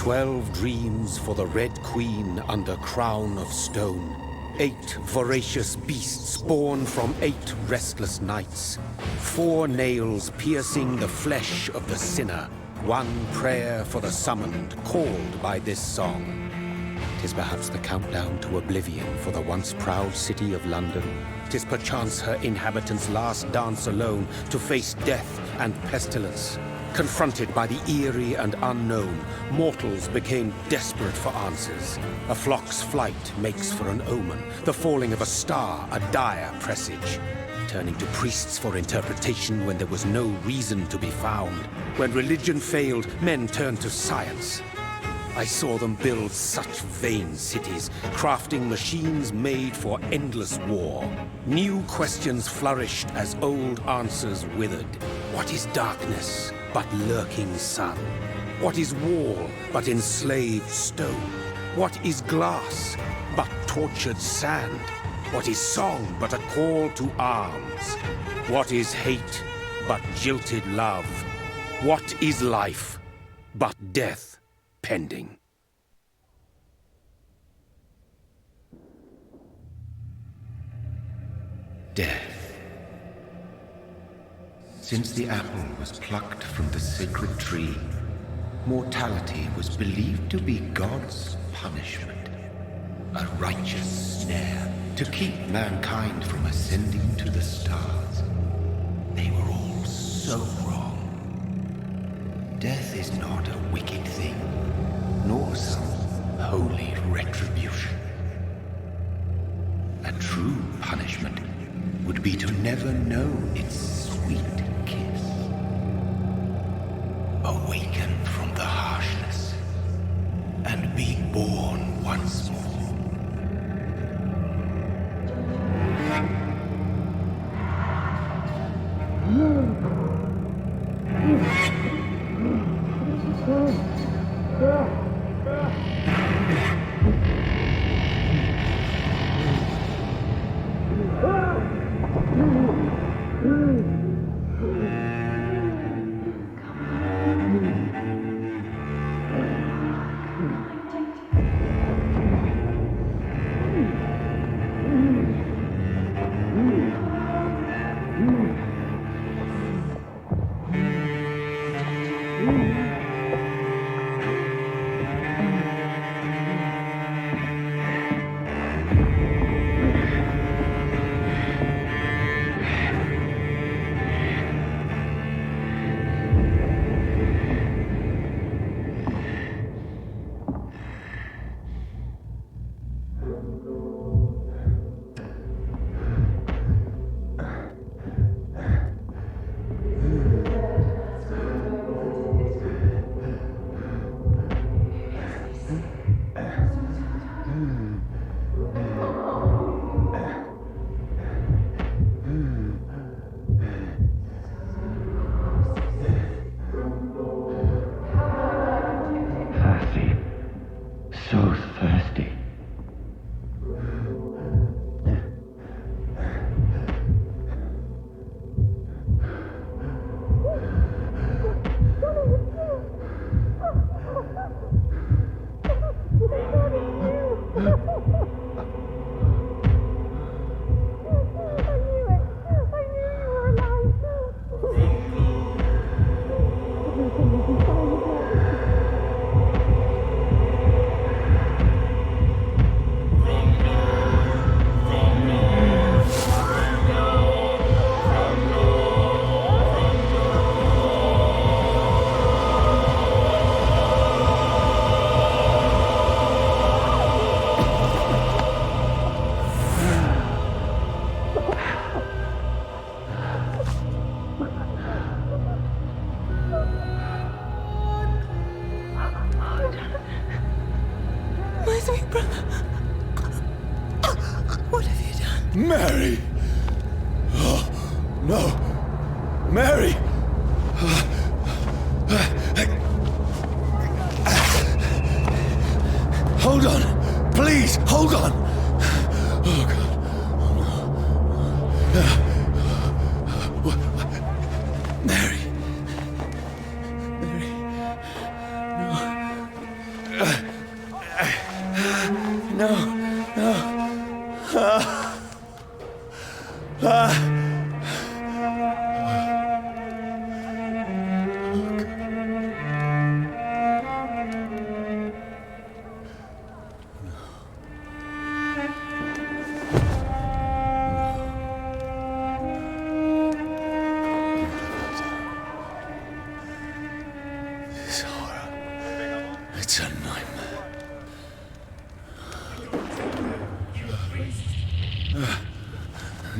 12 dreams for the Red Queen under crown of stone. 8 voracious beasts born from 8 restless nights. 4 nails piercing the flesh of the sinner. 1 prayer for the summoned, called by this song. 'Tis perhaps the countdown to oblivion for the once proud city of London. 'Tis perchance her inhabitants' last dance alone to face death and pestilence. Confronted by the eerie and unknown, mortals became desperate for answers. A flock's flight makes for an omen, the falling of a star a dire presage. Turning to priests for interpretation when there was no reason to be found. When religion failed, men turned to science. I saw them build such vain cities, crafting machines made for endless war. New questions flourished as old answers withered. What is darkness but lurking sun? What is wall but enslaved stone? What is glass but tortured sand? What is song but a call to arms? What is hate but jilted love? What is life but death pending? Death. Since the apple was plucked from the sacred tree, mortality was believed to be God's punishment, a righteous snare to keep mankind from ascending to the stars. They were all so wrong. Death is not a wicked thing, nor some holy retribution. A true punishment would be to never know its sweet kiss. Awaken from the harshness and be born once more. Mary! Oh, no! Mary! Hold on! Please, hold on! Oh, God. Oh, no. Mary! Mary! No.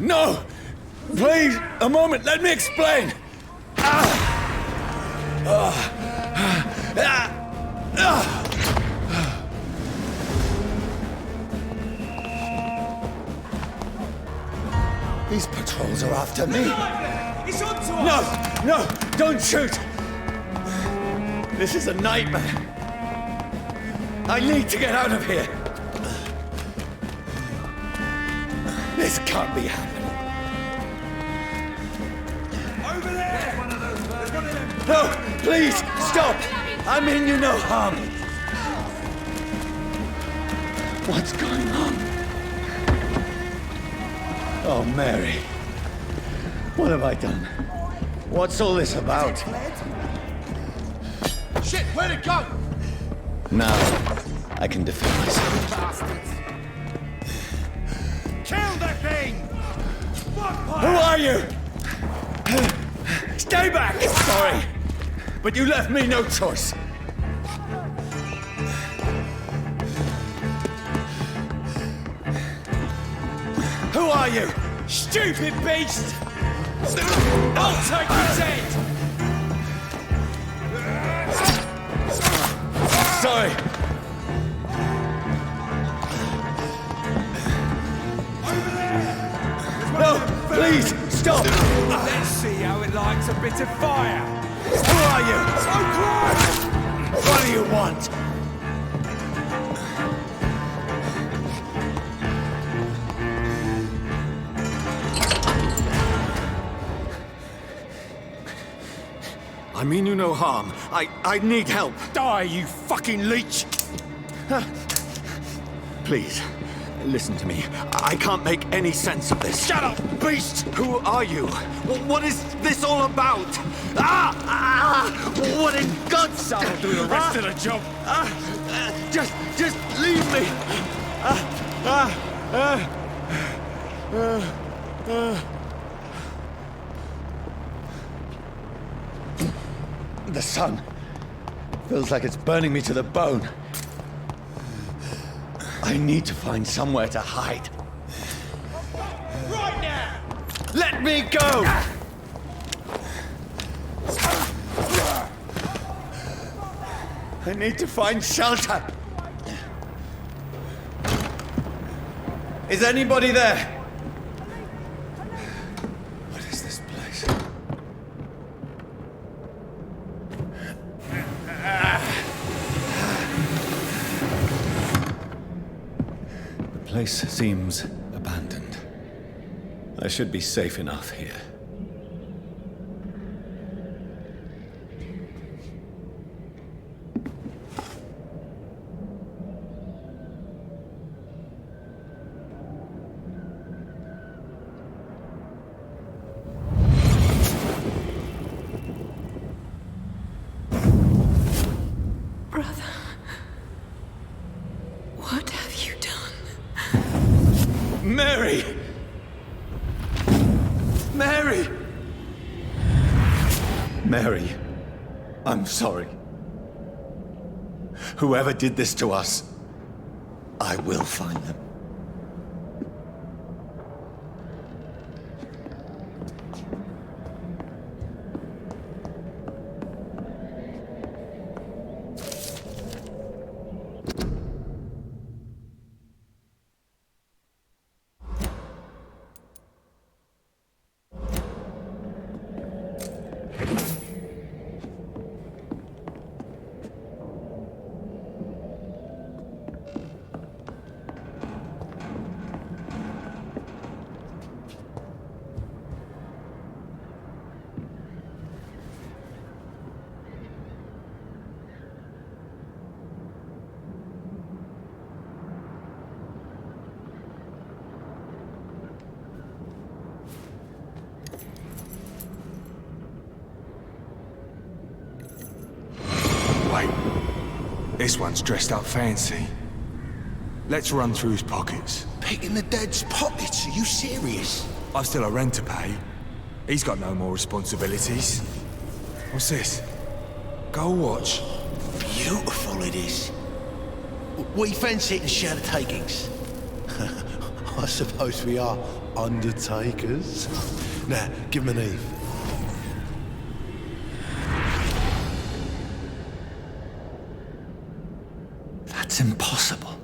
No! Please, a moment, let me explain! These patrols are after me. He's onto us! No! No! Don't shoot! This is a nightmare. I need to get out of here. This can't be happening. Over there! One of those birds. One of them. No! Please, stop! I mean you no harm. What's going on? Oh, Mary. What have I done? What's all this about? Shit, where'd it go? Now, I can defend myself. Bastards! Kill that thing! Who are you? Stay back! Sorry, but you left me no choice. Who are you? Stupid beast! I'll take his head! Sorry. No, please, stop! Let's see how it likes a bit of fire! Who are you? So close! What do you want? I mean you no harm. I need help. Die, you fucking leech! Please, listen to me. I can't make any sense of this. Shut up, beast! Who are you? What is this all about? What in God's sake? I'll do the rest of the job. Just leave me. The sun feels like it's burning me to the bone. I need to find somewhere to hide. Right now! Let me go! I need to find shelter. Is anybody there? What is this place? The place seems abandoned. I should be safe enough here. Brother, what have you done? Mary! Mary! Mary, I'm sorry. Whoever did this to us, I will find them. This one's dressed up fancy. Let's run through his pockets. Picking the dead's pockets? Are you serious? I've still a rent to pay. He's got no more responsibilities. What's this? Gold watch. Beautiful it is. We fancy it and share the takings. I suppose we are undertakers. Now, give him an Eve. That's impossible.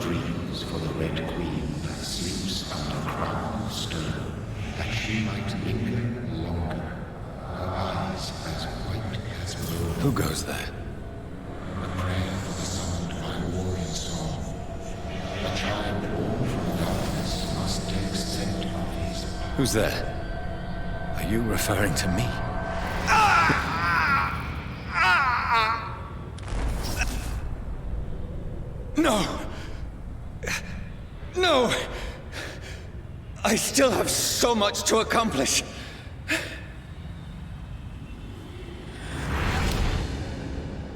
Dreams for the Red Queen that sleeps under crown of stone, that she might linger longer, her eyes as white as moon. Who goes there? A prayer for the summoned by warrior song. A child born from the darkness must take scent of his path. Who's there? Are you referring to me? No! No! I still have so much to accomplish.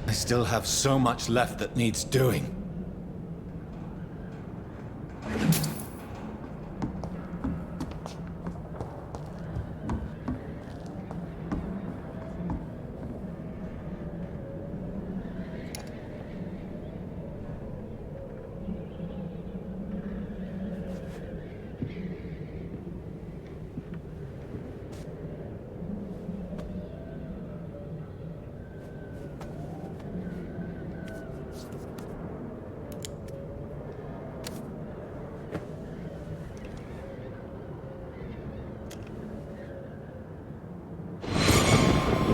I still have so much left that needs doing.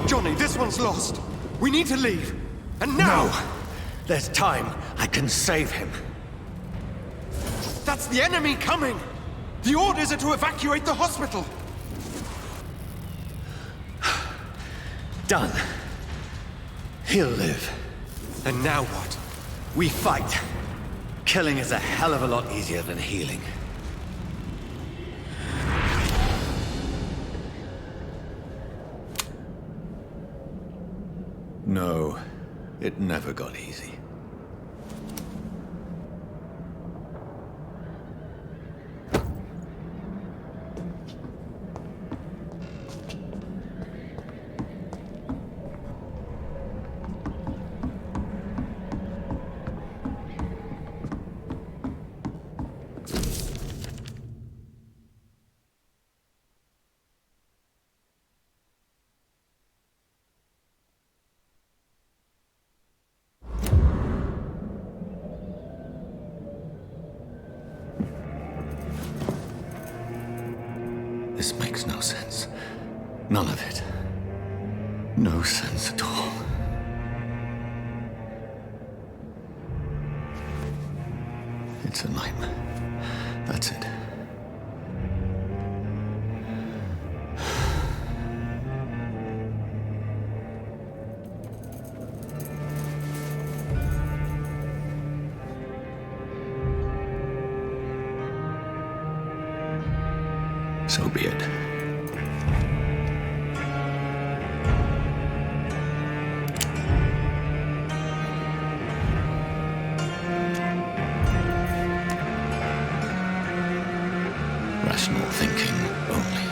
Johnny, this one's lost. We need to leave. And now! No! There's time. I can save him. That's the enemy coming! The orders are to evacuate the hospital! Done. He'll live. And now what? We fight. Killing is a hell of a lot easier than healing. No, it never got easy. This makes no sense. None of it. No sense at all. It's a nightmare. That's it. So be it. Rational thinking only.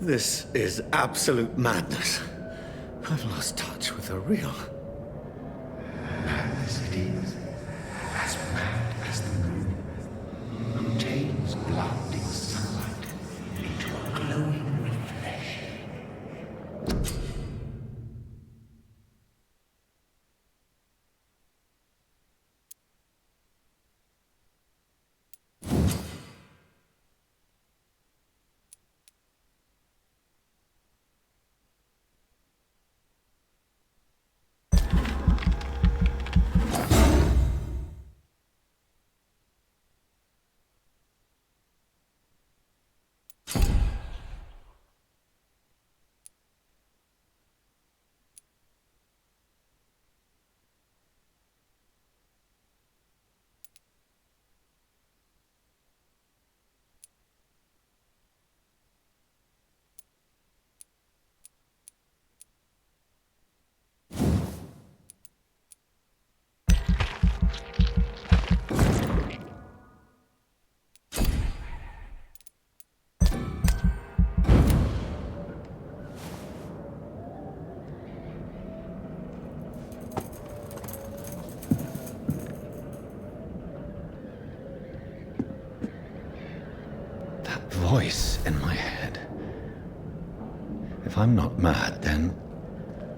This is absolute madness. I've lost touch with the real. Madness it is. As mad as the moon, who takes blinding sunlight into a glowing reflection. Voice in my head. If I'm not mad, then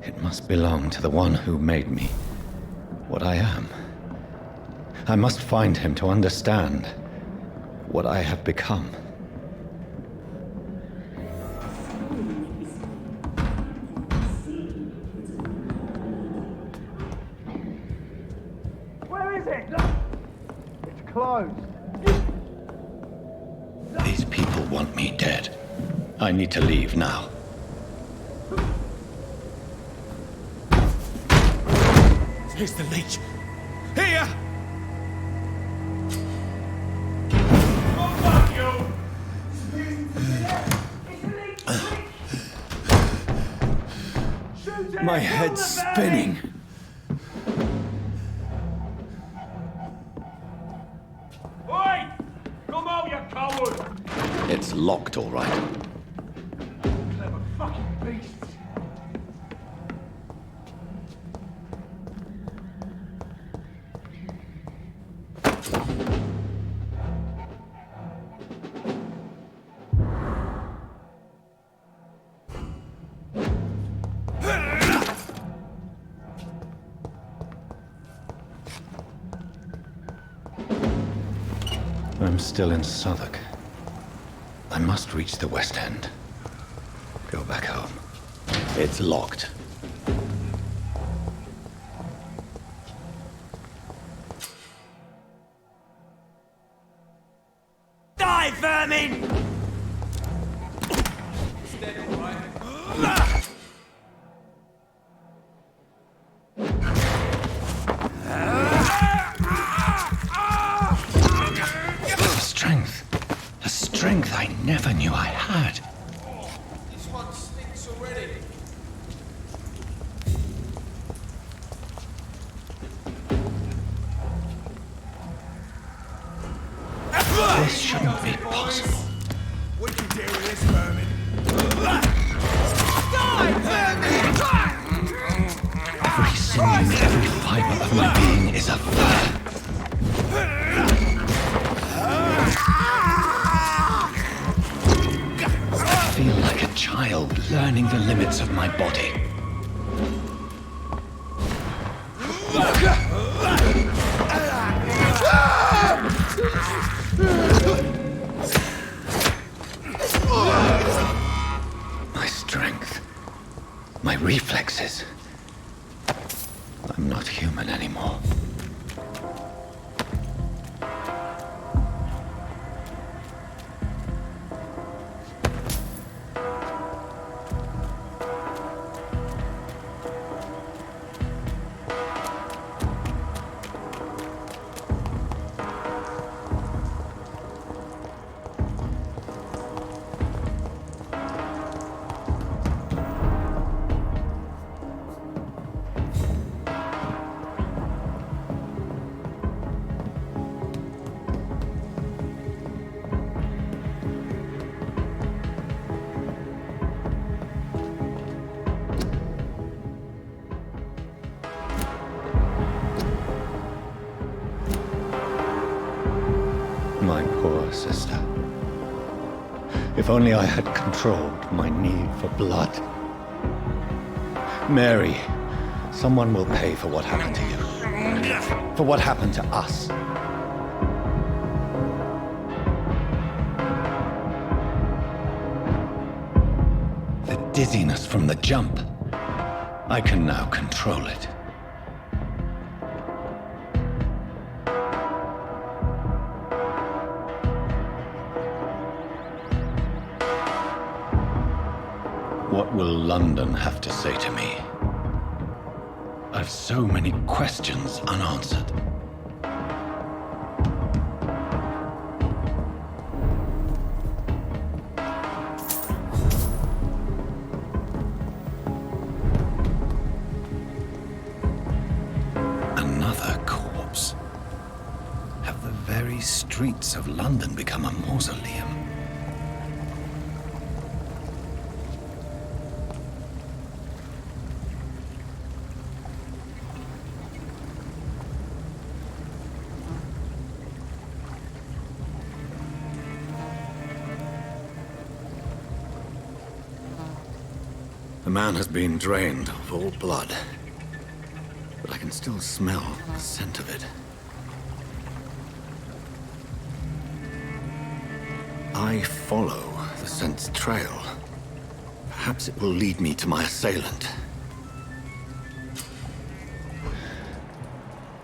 it must belong to the one who made me what I am. I must find him to understand what I have become. Where is it? It's closed. These people want me dead. I need to leave now. Here's the leech. Here! My head's spinning. Oi! Come out, you coward! It's locked, all right. Clever fucking beasts. I'm still in Southwark. I must reach the West End. Go back home. It's locked. Die, vermin! A strength I never knew I had. This one stinks already. This shouldn't be possible. We can deal with this, vermin. Every sinew, every fiber of my being is a fire. I feel like a child learning the limits of my body. My strength, my reflexes. I'm not human anymore. My poor sister. If only I had controlled my need for blood. Mary, someone will pay for what happened to you. For what happened to us. The dizziness from the jump. I can now control it. What will London have to say to me? I've so many questions unanswered. Another corpse. Have the very streets of London become a mausoleum? The man has been drained of all blood, but I can still smell the scent of it. I follow the scent's trail. Perhaps it will lead me to my assailant.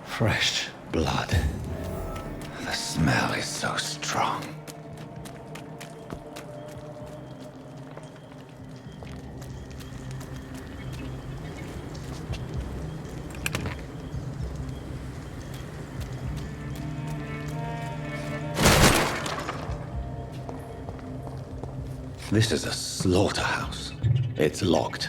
Fresh blood. The smell is so strong. This is a slaughterhouse. It's locked.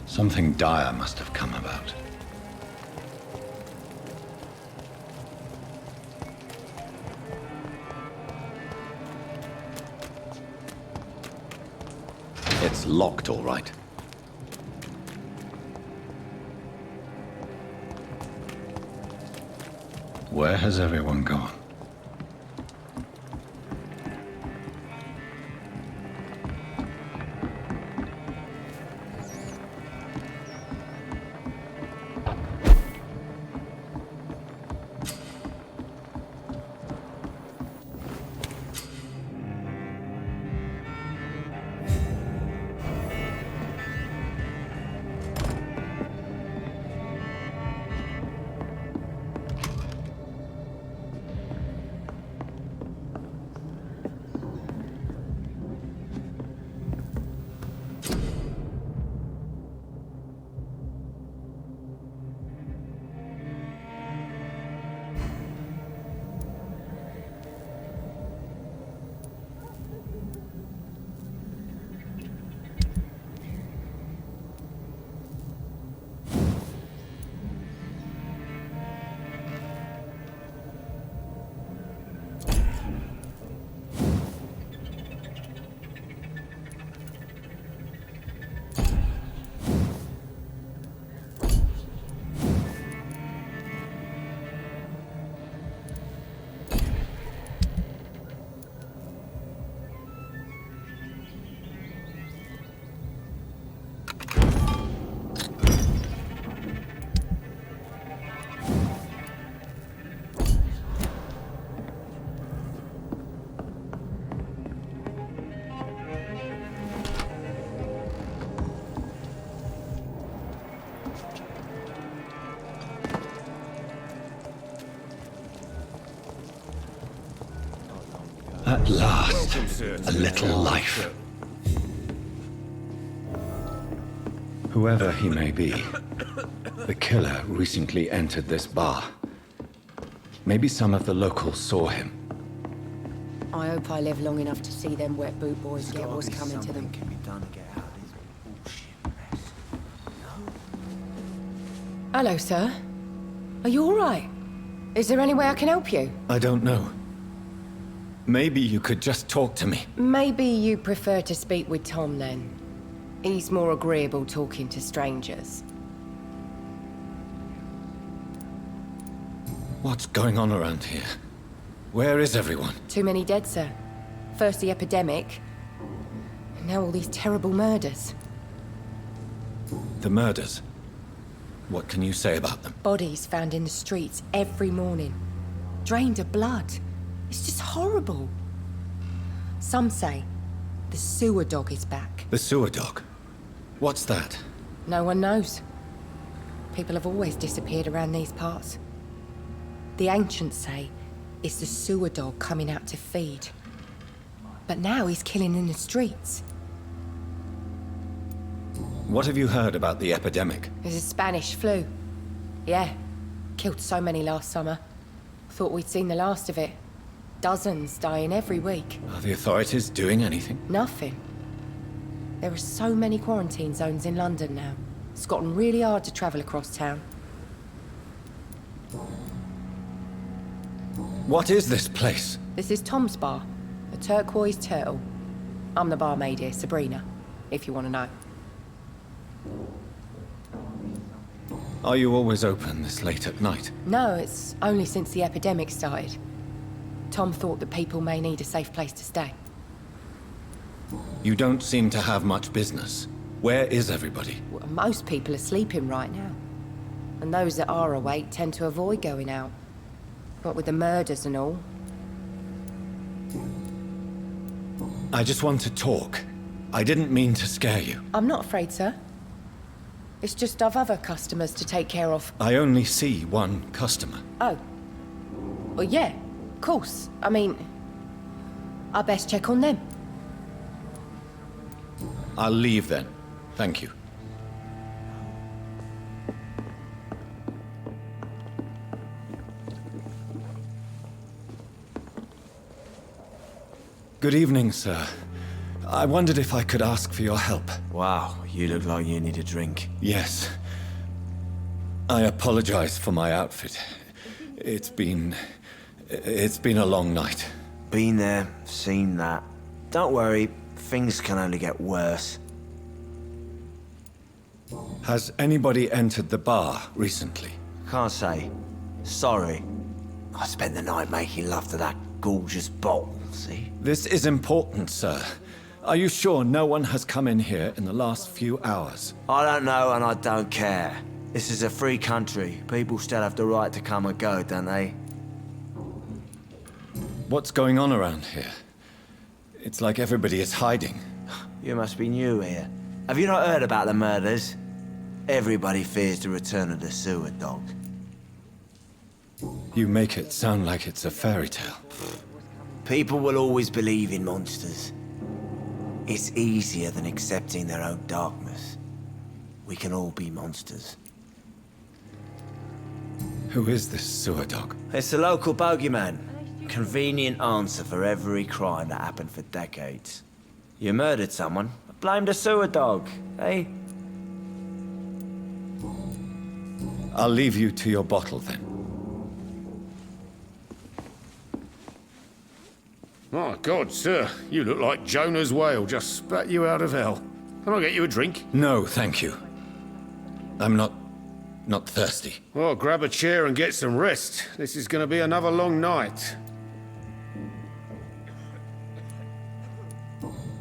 Something dire must have come about. It's locked, all right. Where has everyone gone? At last, a little life. Whoever he may be, the killer recently entered this bar. Maybe some of the locals saw him. I hope I live long enough to see them wet boot boys get what's coming to them. Can be done to get out of this bullshit mess. Hello, sir. Are you all right? Is there any way I can help you? I don't know. Maybe you could just talk to me. Maybe you prefer to speak with Tom, then. He's more agreeable talking to strangers. What's going on around here? Where is everyone? Too many dead, sir. First the epidemic, and now all these terrible murders. The murders? What can you say about them? Bodies found in the streets every morning. Drained of blood. It's just horrible. Some say the sewer dog is back. The sewer dog? What's that? No one knows. People have always disappeared around these parts. The ancients say it's the sewer dog coming out to feed. But now he's killing in the streets. What have you heard about the epidemic? There's a Spanish flu. Yeah. Killed so many last summer. Thought we'd seen the last of it. Dozens dying every week. Are the authorities doing anything? Nothing. There are so many quarantine zones in London now. It's gotten really hard to travel across town. What is this place? This is Tom's bar. A turquoise turtle. I'm the barmaid here, Sabrina, if you want to know. Are you always open this late at night? No, it's only since the epidemic started. Tom thought that people may need a safe place to stay. You don't seem to have much business. Where is everybody? Well, most people are sleeping right now. And those that are awake tend to avoid going out. What with the murders and all. I just want to talk. I didn't mean to scare you. I'm not afraid, sir. It's just I've other customers to take care of. I only see one customer. Oh. Well, yeah, of course. I mean, I best check on them. I'll leave then. Thank you. Good evening, sir. I wondered if I could ask for your help. Wow, you look like you need a drink. Yes. I apologize for my outfit. It's been a long night. Been there, seen that. Don't worry, things can only get worse. Has anybody entered the bar recently? Can't say. Sorry. I spent the night making love to that gorgeous bottle, see? This is important, sir. Are you sure no one has come in here in the last few hours? I don't know and I don't care. This is a free country. People still have the right to come and go, don't they? What's going on around here? It's like everybody is hiding. You must be new here. Have you not heard about the murders? Everybody fears the return of the sewer dog. You make it sound like it's a fairy tale. People will always believe in monsters. It's easier than accepting their own darkness. We can all be monsters. Who is this sewer dog? It's the local bogeyman. Convenient answer for every crime that happened for decades. You murdered someone, blame the sewer dog, eh? I'll leave you to your bottle then. My God, sir, you look like Jonah's whale just spat you out of hell. Can I get you a drink? No, thank you. I'm not thirsty. Well, grab a chair and get some rest. This is going to be another long night.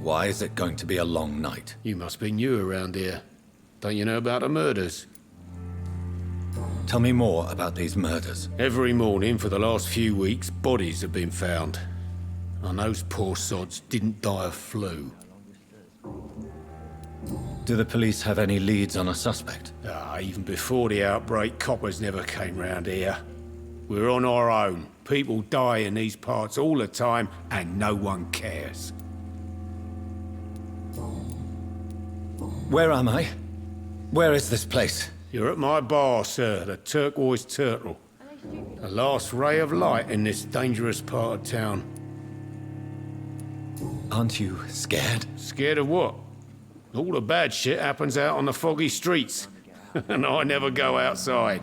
Why is it going to be a long night? You must be new around here. Don't you know about the murders? Tell me more about these murders. Every morning for the last few weeks, bodies have been found. And those poor sods didn't die of flu. Do the police have any leads on a suspect? Even before the outbreak, coppers never came round here. We're on our own. People die in these parts all the time, and no one cares. Where am I? Where is this place? You're at my bar, sir, the Turquoise Turtle. The last ray of light in this dangerous part of town. Aren't you scared? Scared of what? All the bad shit happens out on the foggy streets. And I never go outside.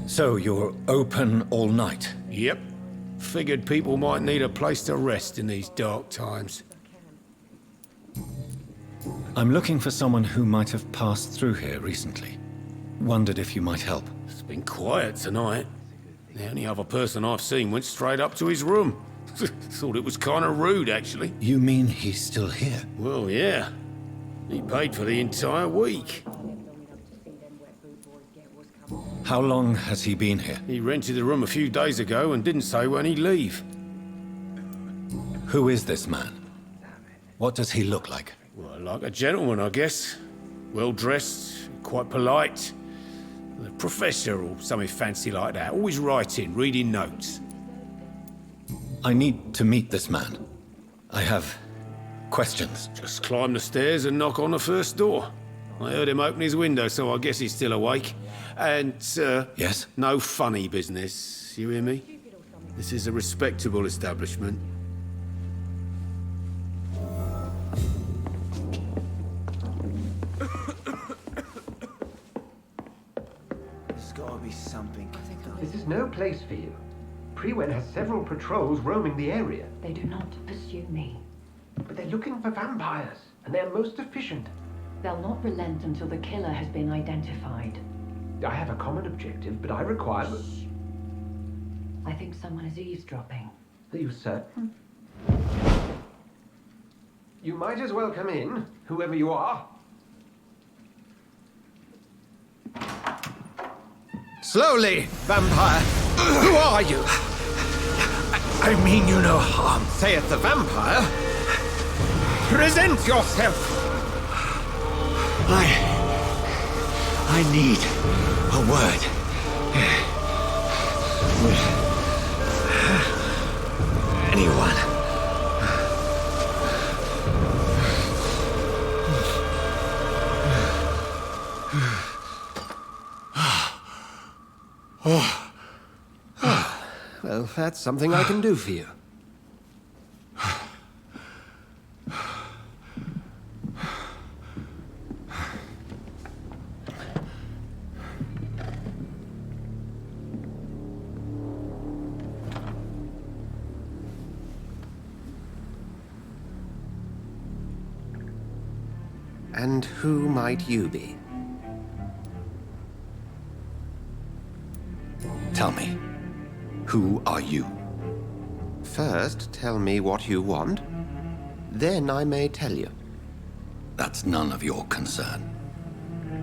So you're open all night? Yep. Figured people might need a place to rest in these dark times. I'm looking for someone who might have passed through here recently. Wondered if you might help. It's been quiet tonight. The only other person I've seen went straight up to his room. Thought it was kind of rude, actually. You mean he's still here? Well, yeah. He paid for the entire week. How long has he been here? He rented the room a few days ago and didn't say when he'd leave. Who is this man? What does he look like? Well, like a gentleman, I guess. Well-dressed, quite polite. A professor or something fancy like that. Always writing, reading notes. I need to meet this man. I have questions. Just climb the stairs and knock on the first door. I heard him open his window, so I guess he's still awake. And, Yes? no funny business. You hear me? This is a respectable establishment. There's gotta be something. This is no place for you. Prewen has several patrols roaming the area. They do not pursue me. But they're looking for vampires, and they're most efficient. They'll not relent until the killer has been identified. I have a common objective, but I require... I think someone is eavesdropping. Are you certain? You might as well come in, whoever you are. Slowly, vampire! Who are you? I mean you no harm. Saith the vampire. Present yourself! I need a word. Anyone. Well, that's something I can do for you. And who might you be? Tell me, who are you? First, tell me what you want. Then I may tell you. That's none of your concern.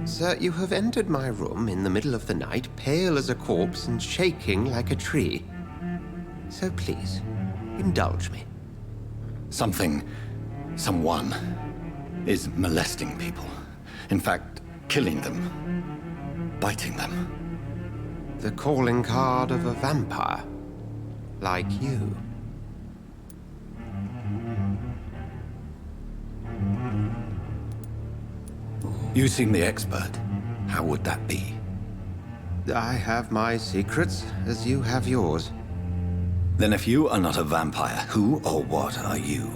Sir, you have entered my room in the middle of the night, pale as a corpse and shaking like a tree. So please, indulge me. Someone is molesting people. In fact, killing them, biting them. The calling card of a vampire, like you. You seem the expert. How would that be? I have my secrets, as you have yours. Then if you are not a vampire, who or what are you?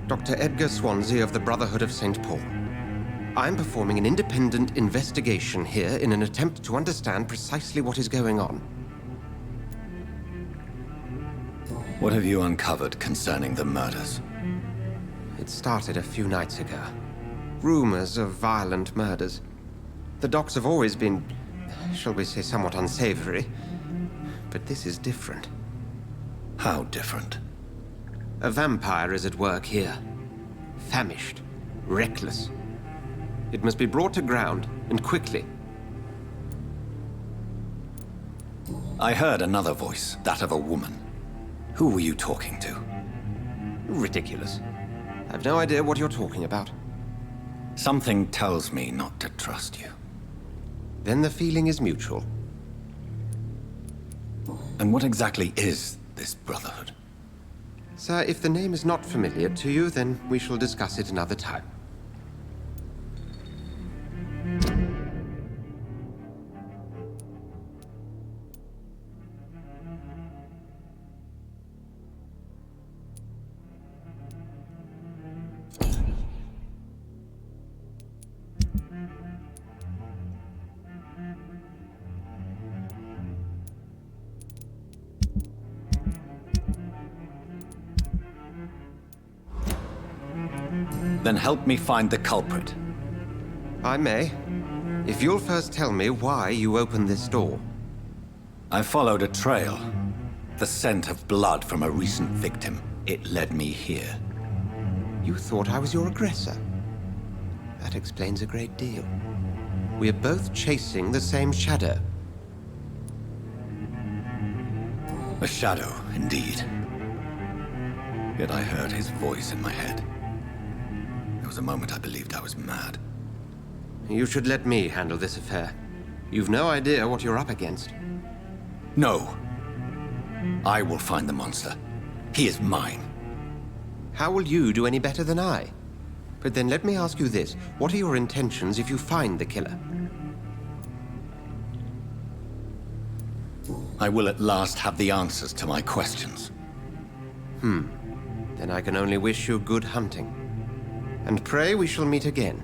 Dr. Edgar Swansea of the Brotherhood of St. Paul. I'm performing an independent investigation here in an attempt to understand precisely what is going on. What have you uncovered concerning the murders? It started a few nights ago. Rumors of violent murders. The docs have always been, shall we say, somewhat unsavory. But this is different. How different? A vampire is at work here. Famished. Reckless. It must be brought to ground, and quickly. I heard another voice, that of a woman. Who were you talking to? Ridiculous. I've no idea what you're talking about. Something tells me not to trust you. Then the feeling is mutual. And what exactly is this Brotherhood? Sir, if the name is not familiar to you, then we shall discuss it another time. Then help me find the culprit. I may. If you'll first tell me why you opened this door. I followed a trail. The scent of blood from a recent victim. It led me here. You thought I was your aggressor? That explains a great deal. We're both chasing the same shadow. A shadow, indeed. Yet I heard his voice in my head. There was a moment I believed I was mad. You should let me handle this affair. You've no idea what you're up against. No. I will find the monster. He is mine. How will you do any better than I? But then let me ask you this. What are your intentions if you find the killer? I will at last have the answers to my questions. Then I can only wish you good hunting. And pray we shall meet again.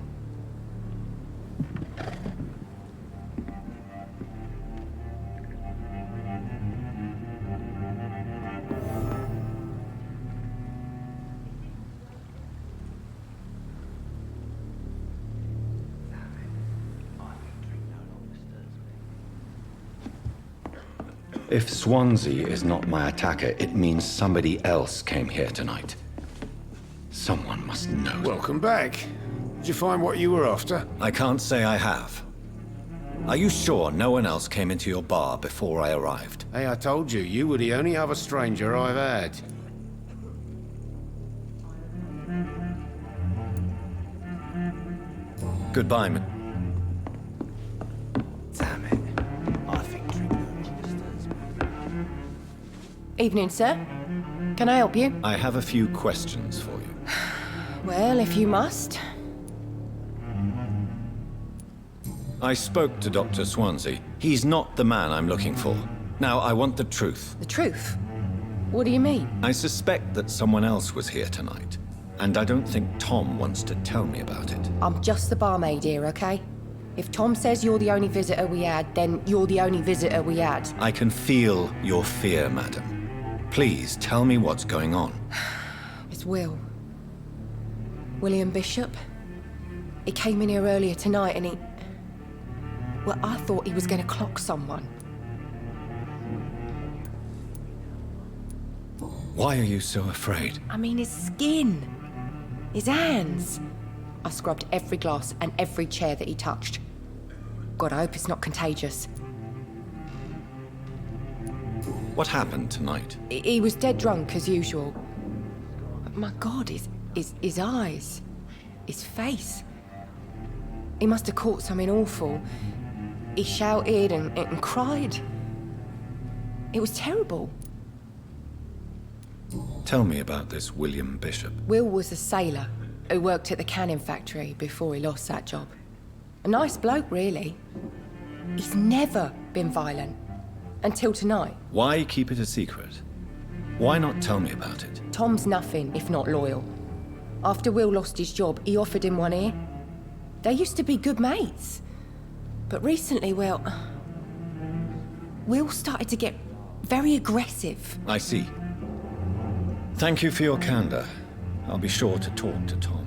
If Swansea is not my attacker, it means somebody else came here tonight. Someone must know. Welcome back. Did you find what you were after? I can't say I have. Are you sure no one else came into your bar before I arrived? Hey, I told you, you were the only other stranger I've had. Goodbye, man. Damn it. I think drinking disturbs me. Evening, sir. Can I help you? I have a few questions for you. Well, if you must. I spoke to Dr. Swansea. He's not the man I'm looking for. Now, I want the truth. The truth? What do you mean? I suspect that someone else was here tonight. And I don't think Tom wants to tell me about it. I'm just the barmaid here, okay? If Tom says you're the only visitor we had, then you're the only visitor we had. I can feel your fear, madam. Please, tell me what's going on. It's Will. William Bishop. He came in here earlier tonight and he... Well, I thought he was going to clock someone. Why are you so afraid? I mean, his skin. His hands. I scrubbed every glass and every chair that he touched. God, I hope it's not contagious. What happened tonight? He was dead drunk, as usual. But my God, his eyes. His face. He must have caught something awful. He shouted and cried. It was terrible. Tell me about this William Bishop. Will was a sailor who worked at the canning factory before he lost that job. A nice bloke, really. He's never been violent. Until tonight. Why keep it a secret? Why not tell me about it? Tom's nothing if not loyal. After Will lost his job, he offered him one ear. They used to be good mates. But recently, well... Will started to get very aggressive. I see. Thank you for your candor. I'll be sure to talk to Tom.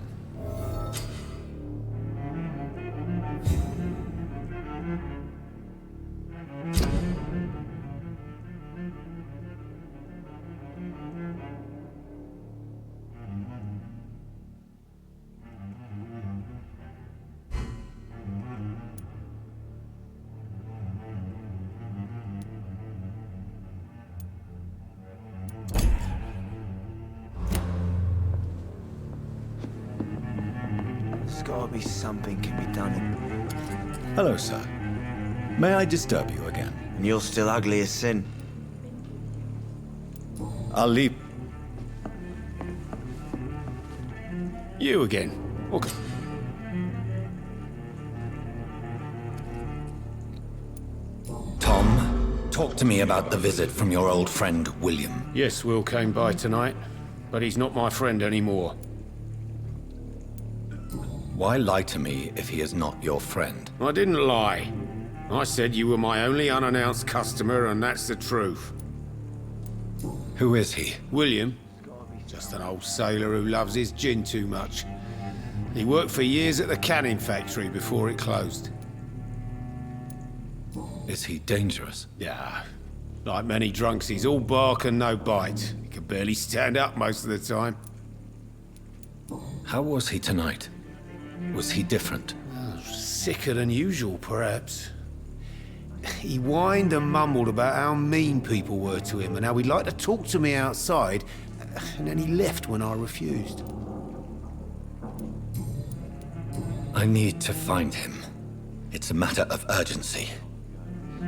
There's gotta be something can be done. Hello, sir. May I disturb you again? And you're still ugly as sin. I'll leave. You again. Okay. Tom, talk to me about the visit from your old friend, William. Yes, Will came by tonight, but he's not my friend anymore. Why lie to me if he is not your friend? I didn't lie. I said you were my only unannounced customer, and that's the truth. Who is he? William. Just an old sailor who loves his gin too much. He worked for years at the canning factory before it closed. Is he dangerous? Yeah. Like many drunks, he's all bark and no bite. He can barely stand up most of the time. How was he tonight? Was he different? Sicker than usual, perhaps. He whined and mumbled about how mean people were to him and how he'd like to talk to me outside, and then he left when I refused. I need to find him. It's a matter of urgency.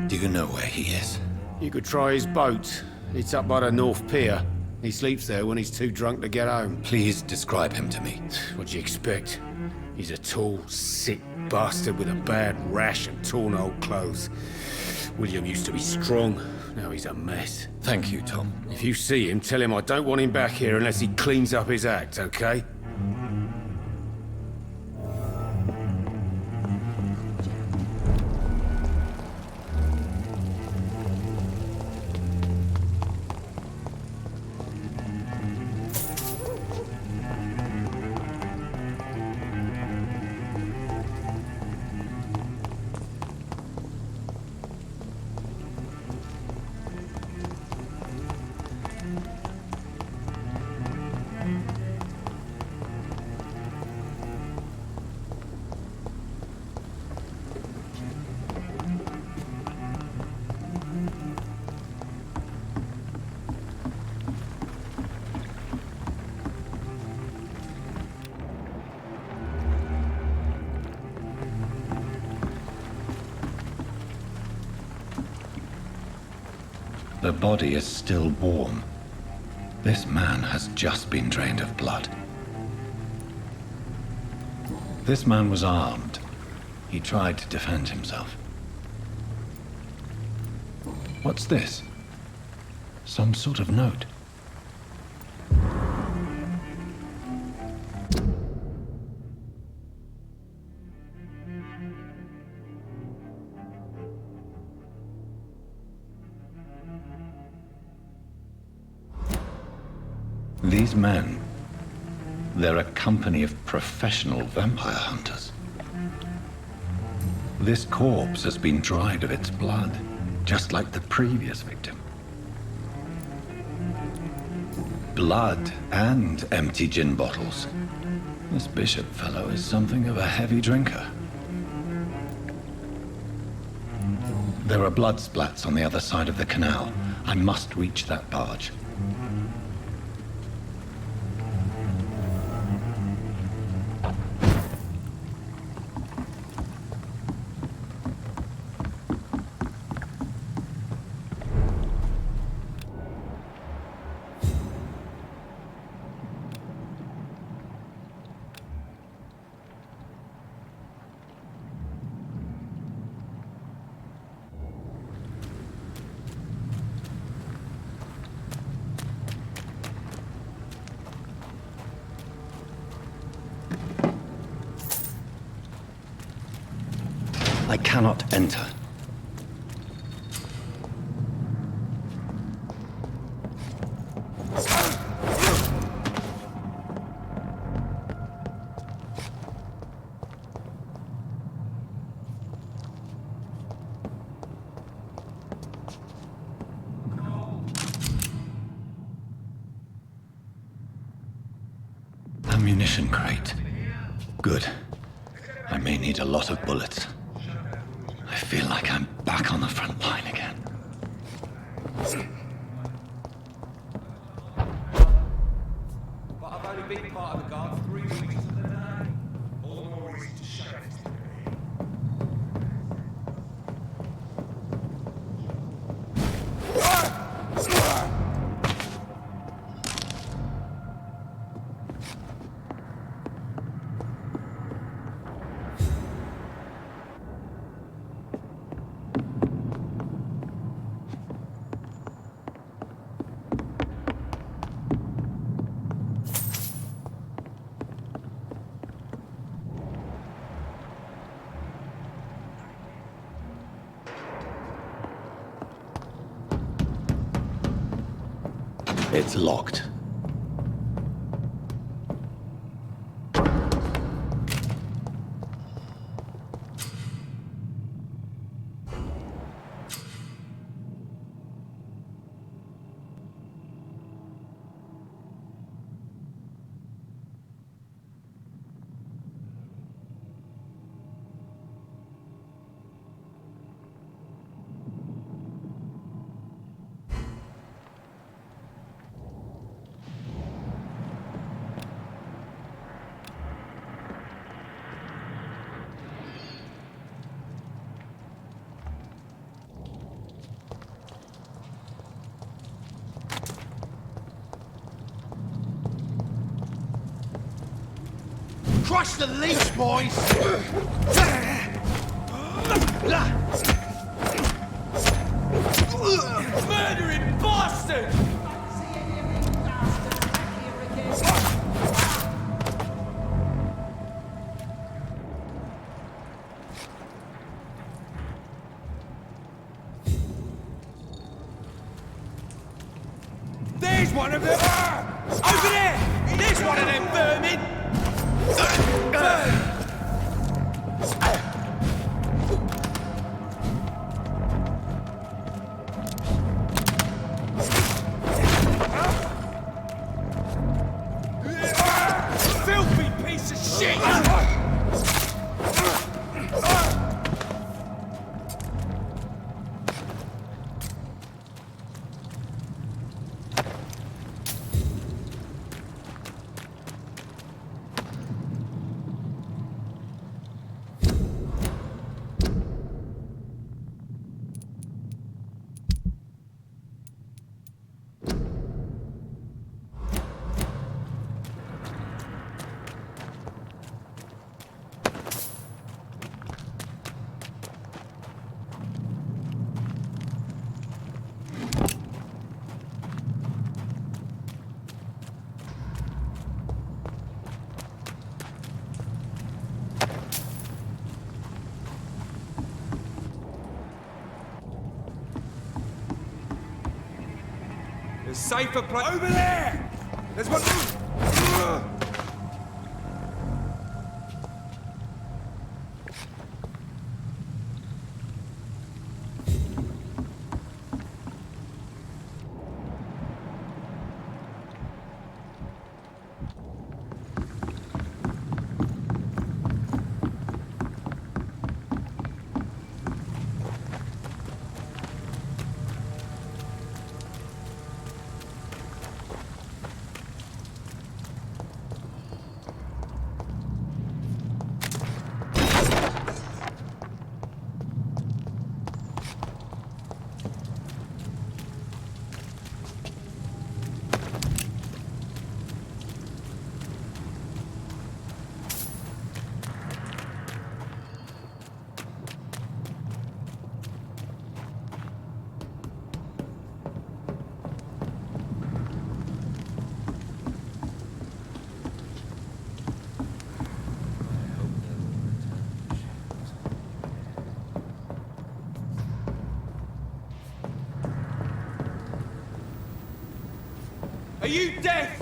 Do you know where he is? You could try his boat. It's up by the North Pier. He sleeps there when he's too drunk to get home. Please describe him to me. What do you expect? He's a tall, sick bastard with a bad rash and torn old clothes. William used to be strong. Now he's a mess. Thank you, Tom. If you see him, tell him I don't want him back here unless he cleans up his act, okay? The body is still warm. This man has just been drained of blood. This man was armed. He tried to defend himself. What's this? Some sort of note. These men, they're a company of professional vampire hunters. This corpse has been dried of its blood, just like the previous victim. Blood and empty gin bottles. This Bishop fellow is something of a heavy drinker. There are blood splats on the other side of the canal. I must reach that barge. I cannot enter. Ammunition crate. Good. I may need a lot of bullets. I feel like I'm back on the front line again. But I've only been part of the guard 3 weeks of the day. All the more reason to show it. It's locked. Crush the leech, boys! Murdering bastard! There's one of them! Over there! There's one of them vermin! Filthy piece of shit! There's safer place over there. There's one. Are you deaf?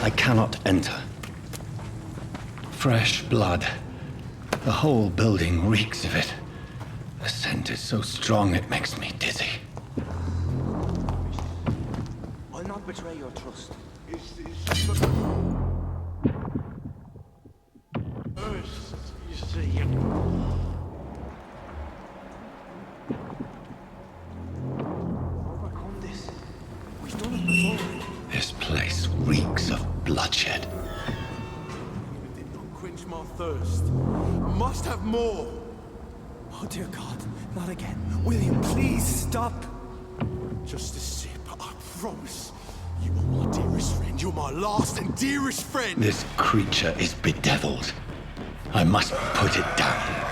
I cannot enter. Fresh blood. The whole building reeks of it. The scent is so strong it makes me dizzy. I'll not betray your trust. You see. Overcome this. We've done it before. This place reeks of bloodshed. It did not quench my thirst. I must have more. Oh dear God, not again. William, please stop. Just a sip, I promise. You are my dearest friend. You're my last and dearest friend. This creature is bedeviled. I must put it down.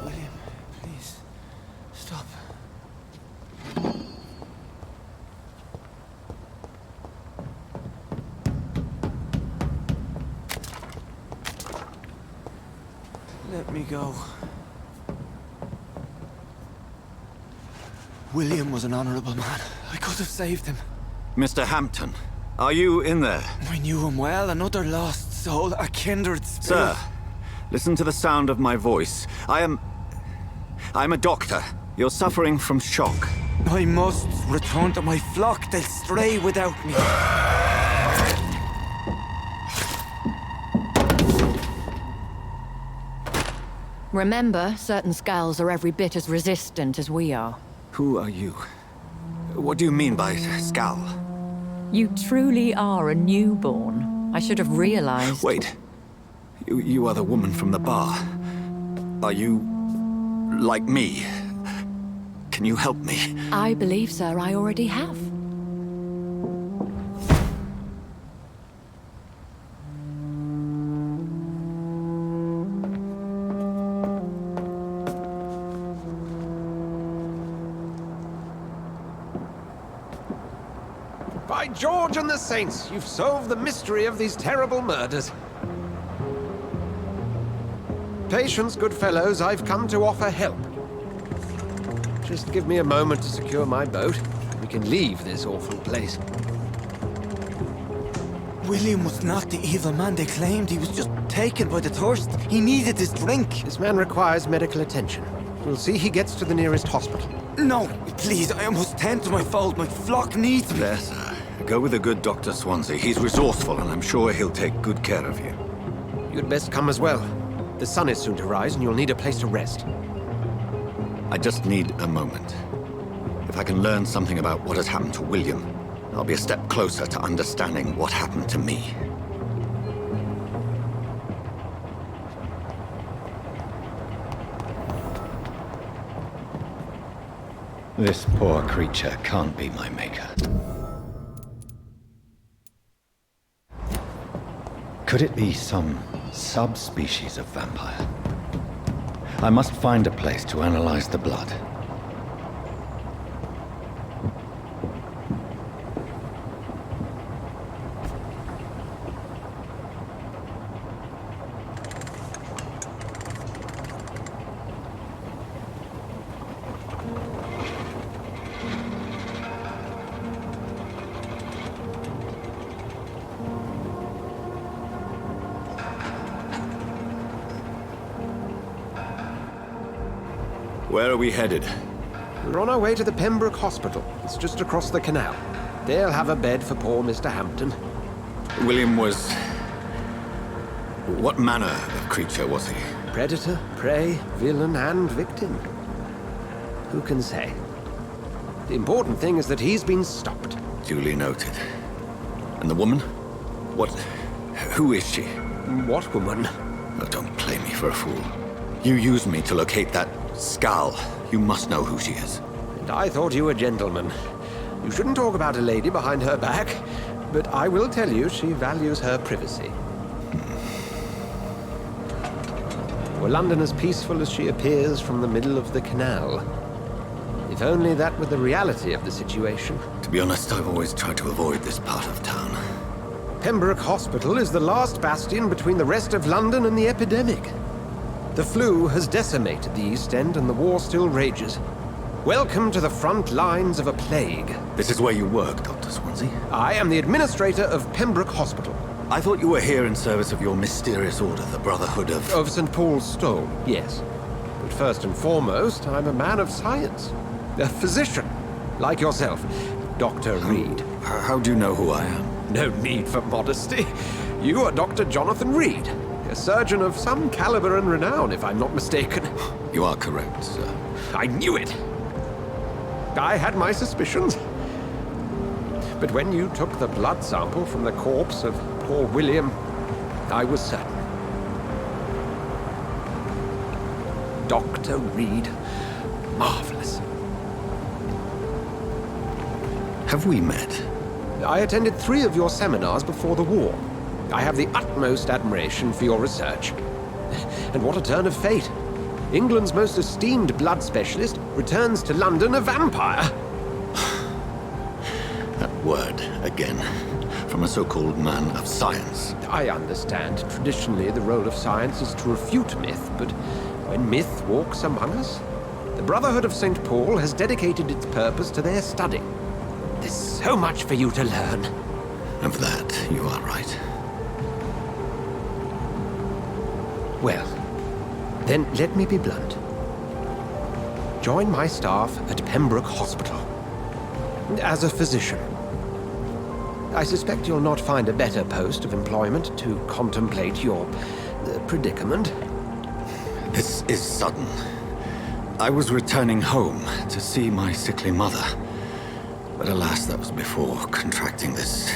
William, please, stop. Let me go. William was an honorable man. I could have saved him. Mr. Hampton, are you in there? I knew him well, another lost soul, a kindred spirit. Sir, listen to the sound of my voice. I'm a doctor. You're suffering from shock. I must return to my flock. They'll stray without me. Remember, certain skulls are every bit as resistant as we are. Who are you? What do you mean by Skal? You truly are a newborn. I should have realized. Wait. You are the woman from the bar. Are you... like me? Can you help me? I believe, sir, I already have. By George and the Saints, you've solved the mystery of these terrible murders. Patience, good fellows, I've come to offer help. Just give me a moment to secure my boat. We can leave this awful place. William was not the evil man they claimed. He was just taken by the thirst. He needed his drink. This man requires medical attention. We'll see he gets to the nearest hospital. No, please, I must tend to my fold. My flock needs me. There, sir. Go with the good Dr. Swansea. He's resourceful, and I'm sure he'll take good care of you. You'd best come as well. The sun is soon to rise, and you'll need a place to rest. I just need a moment. If I can learn something about what has happened to William, I'll be a step closer to understanding what happened to me. This poor creature can't be my maker. Could it be some subspecies of vampire? I must find a place to analyze the blood. Where are we headed? We're on our way to the Pembroke Hospital. It's just across the canal. They'll have a bed for poor Mr. Hampton. William was... what manner of creature was he? Predator, prey, villain, and victim. Who can say? The important thing is that he's been stopped. Duly noted. And the woman? What... who is she? What woman? Oh, don't play me for a fool. You used me to locate that Skal. You must know who she is. And I thought you a gentleman. You shouldn't talk about a lady behind her back, but I will tell you she values her privacy. Were London as peaceful as she appears from the middle of the canal? If only that were the reality of the situation. To be honest, I've always tried to avoid this part of town. Pembroke Hospital is the last bastion between the rest of London and the epidemic. The flu has decimated the East End and the war still rages. Welcome to the front lines of a plague. This is where you work, Dr. Swansea? I am the administrator of Pembroke Hospital. I thought you were here in service of your mysterious order, the Brotherhood of... Of St. Paul's Stone, yes. But first and foremost, I'm a man of science. A physician, like yourself, Dr. Reed. How do you know who I am? No need for modesty. You are Dr. Jonathan Reed, a surgeon of some caliber and renown, if I'm not mistaken. You are correct, sir. I knew it! I had my suspicions. But when you took the blood sample from the corpse of poor William, I was certain. Dr. Reed, marvelous. Have we met? I attended 3 of your seminars before the war. I have the utmost admiration for your research. And what a turn of fate. England's most esteemed blood specialist returns to London a vampire. That word, again. From a so-called man of science. I understand. Traditionally, the role of science is to refute myth, but when myth walks among us, the Brotherhood of St. Paul has dedicated its purpose to their study. There's so much for you to learn. Of that, you are right. Well, then let me be blunt. Join my staff at Pembroke Hospital. As a physician. I suspect you'll not find a better post of employment to contemplate your predicament. This is sudden. I was returning home to see my sickly mother. But alas, that was before contracting this...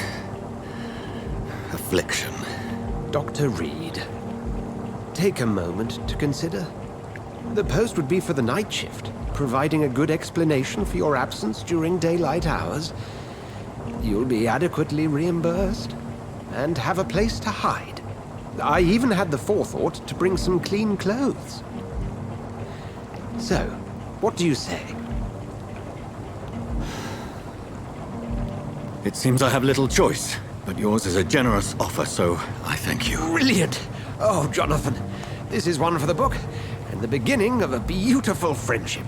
affliction. Dr. Reed, take a moment to consider. The post would be for the night shift, providing a good explanation for your absence during daylight hours. You'll be adequately reimbursed, and have a place to hide. I even had the forethought to bring some clean clothes. So, what do you say? It seems I have little choice, but yours is a generous offer, so I thank you. Brilliant! Oh, Jonathan, this is one for the book, and the beginning of a beautiful friendship.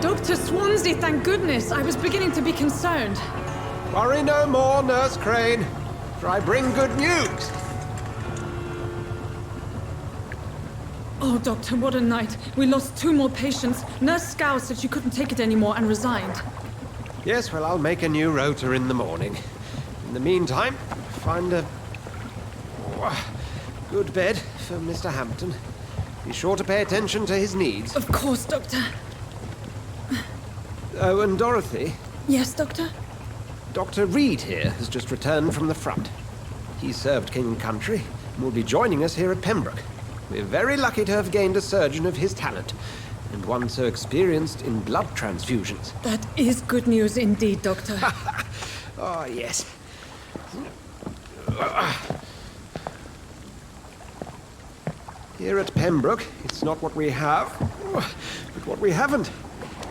Dr. Swansea, thank goodness. I was beginning to be concerned. Worry no more, Nurse Crane, for I bring good news. Oh, Doctor, what a night. We lost 2 more patients. Nurse Scow said she couldn't take it anymore and resigned. Yes, well, I'll make a new rota in the morning. In the meantime, find a good bed for Mr. Hampton. Be sure to pay attention to his needs. Of course, Doctor. Oh, and Dorothy? Yes, Doctor? Dr. Reed here has just returned from the front. He served King and Country and will be joining us here at Pembroke. We're very lucky to have gained a surgeon of his talent, and one so experienced in blood transfusions. That is good news indeed, Doctor. Oh, yes. Here at Pembroke, it's not what we have, but what we haven't.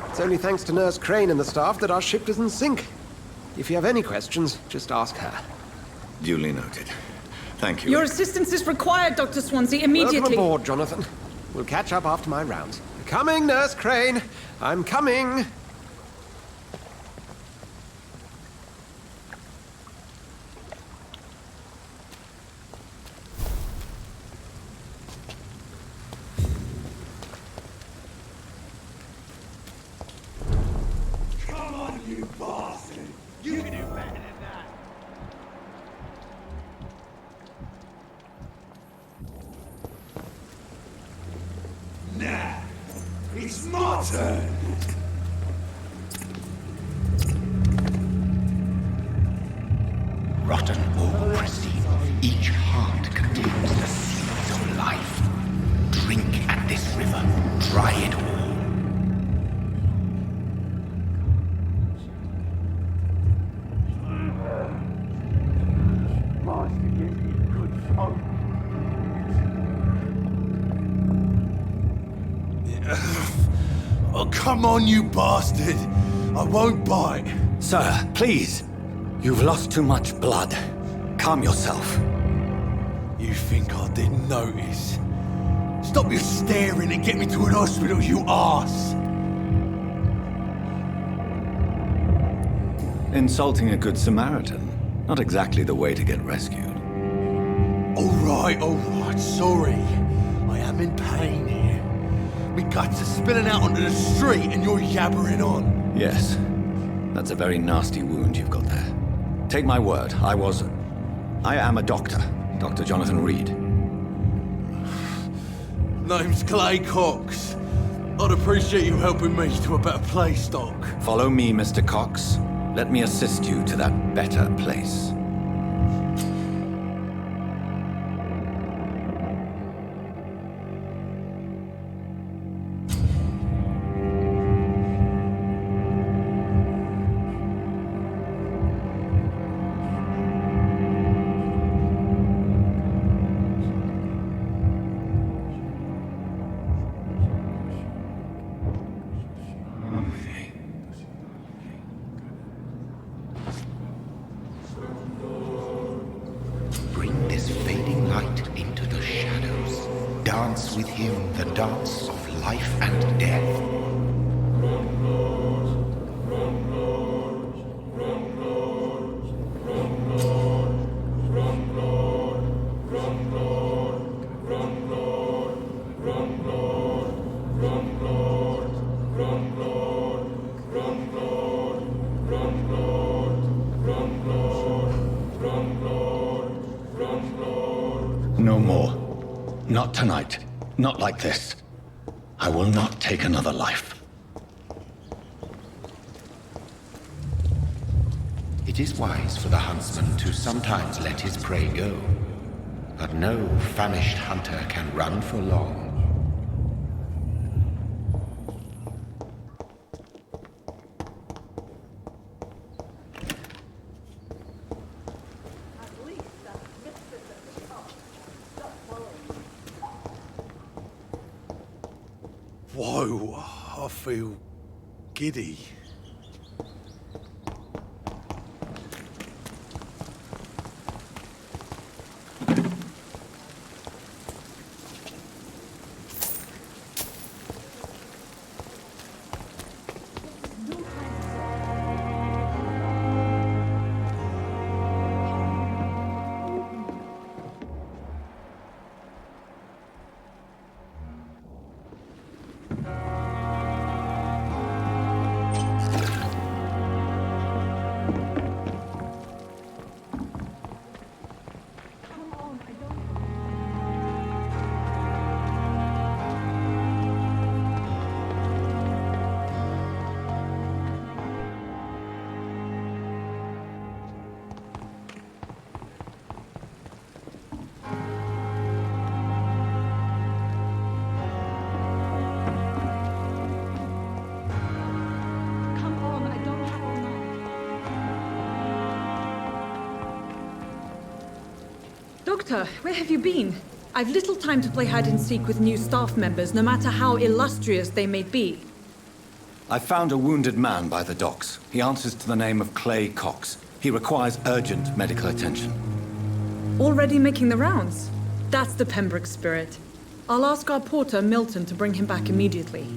It's only thanks to Nurse Crane and the staff that our ship doesn't sink. If you have any questions, just ask her. Duly noted. Thank you. Your assistance is required, Dr. Swansea, immediately. Welcome aboard, Jonathan. We'll catch up after my rounds. Coming, Nurse Crane. I'm coming. Come on, you bastard! You can do better than that! Rotten or pristine, each heart contains the seeds of life. Drink at this river, try it all. Oh, come on, you bastard! I won't bite. Sir, please. You've lost too much blood. Calm yourself. You think I didn't notice? Stop your staring and get me to an hospital, you arse! Insulting a good Samaritan. Not exactly the way to get rescued. Alright, sorry. I am in pain here. My guts are spilling out onto the street and you're yabbering on. Yes. That's a very nasty wound you've got there. Take my word, I am a doctor. Dr. Jonathan Reed. Name's Clay Cox. I'd appreciate you helping me to a better place, Doc. Follow me, Mr. Cox. Let me assist you to that better place. Bring this fading light into the shadows. Dance with him the dance of life and death. No more. Not tonight. Not like this. I will not take another life. It is wise for the huntsman to sometimes let his prey go, but no famished hunter can run for long. Whoa, I feel giddy. Doctor, where have you been? I've little time to play hide and seek with new staff members, no matter how illustrious they may be. I found a wounded man by the docks. He answers to the name of Clay Cox. He requires urgent medical attention. Already making the rounds? That's the Pembroke spirit. I'll ask our porter, Milton, to bring him back immediately.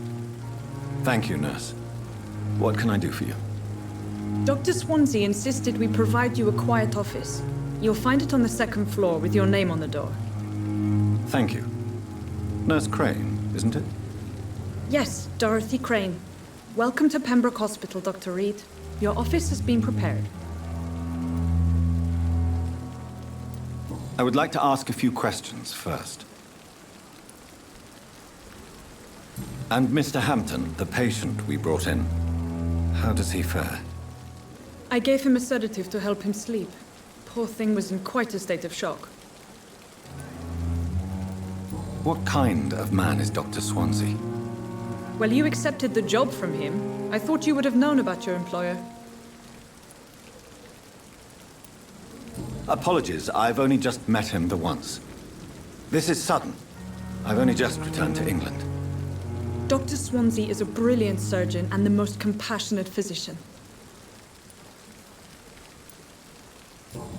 Thank you, nurse. What can I do for you? Dr. Swansea insisted we provide you a quiet office. You'll find it on the second floor with your name on the door. Thank you. Nurse Crane, isn't it? Yes, Dorothy Crane. Welcome to Pembroke Hospital, Dr. Reed. Your office has been prepared. I would like to ask a few questions first. And Mr. Hampton, the patient we brought in, how does he fare? I gave him a sedative to help him sleep. Poor thing was in quite a state of shock. What kind of man is Dr. Swansea? Well, you accepted the job from him. I thought you would have known about your employer. Apologies, I've only just met him the once. This is sudden. I've only just returned to England. Dr. Swansea is a brilliant surgeon and the most compassionate physician.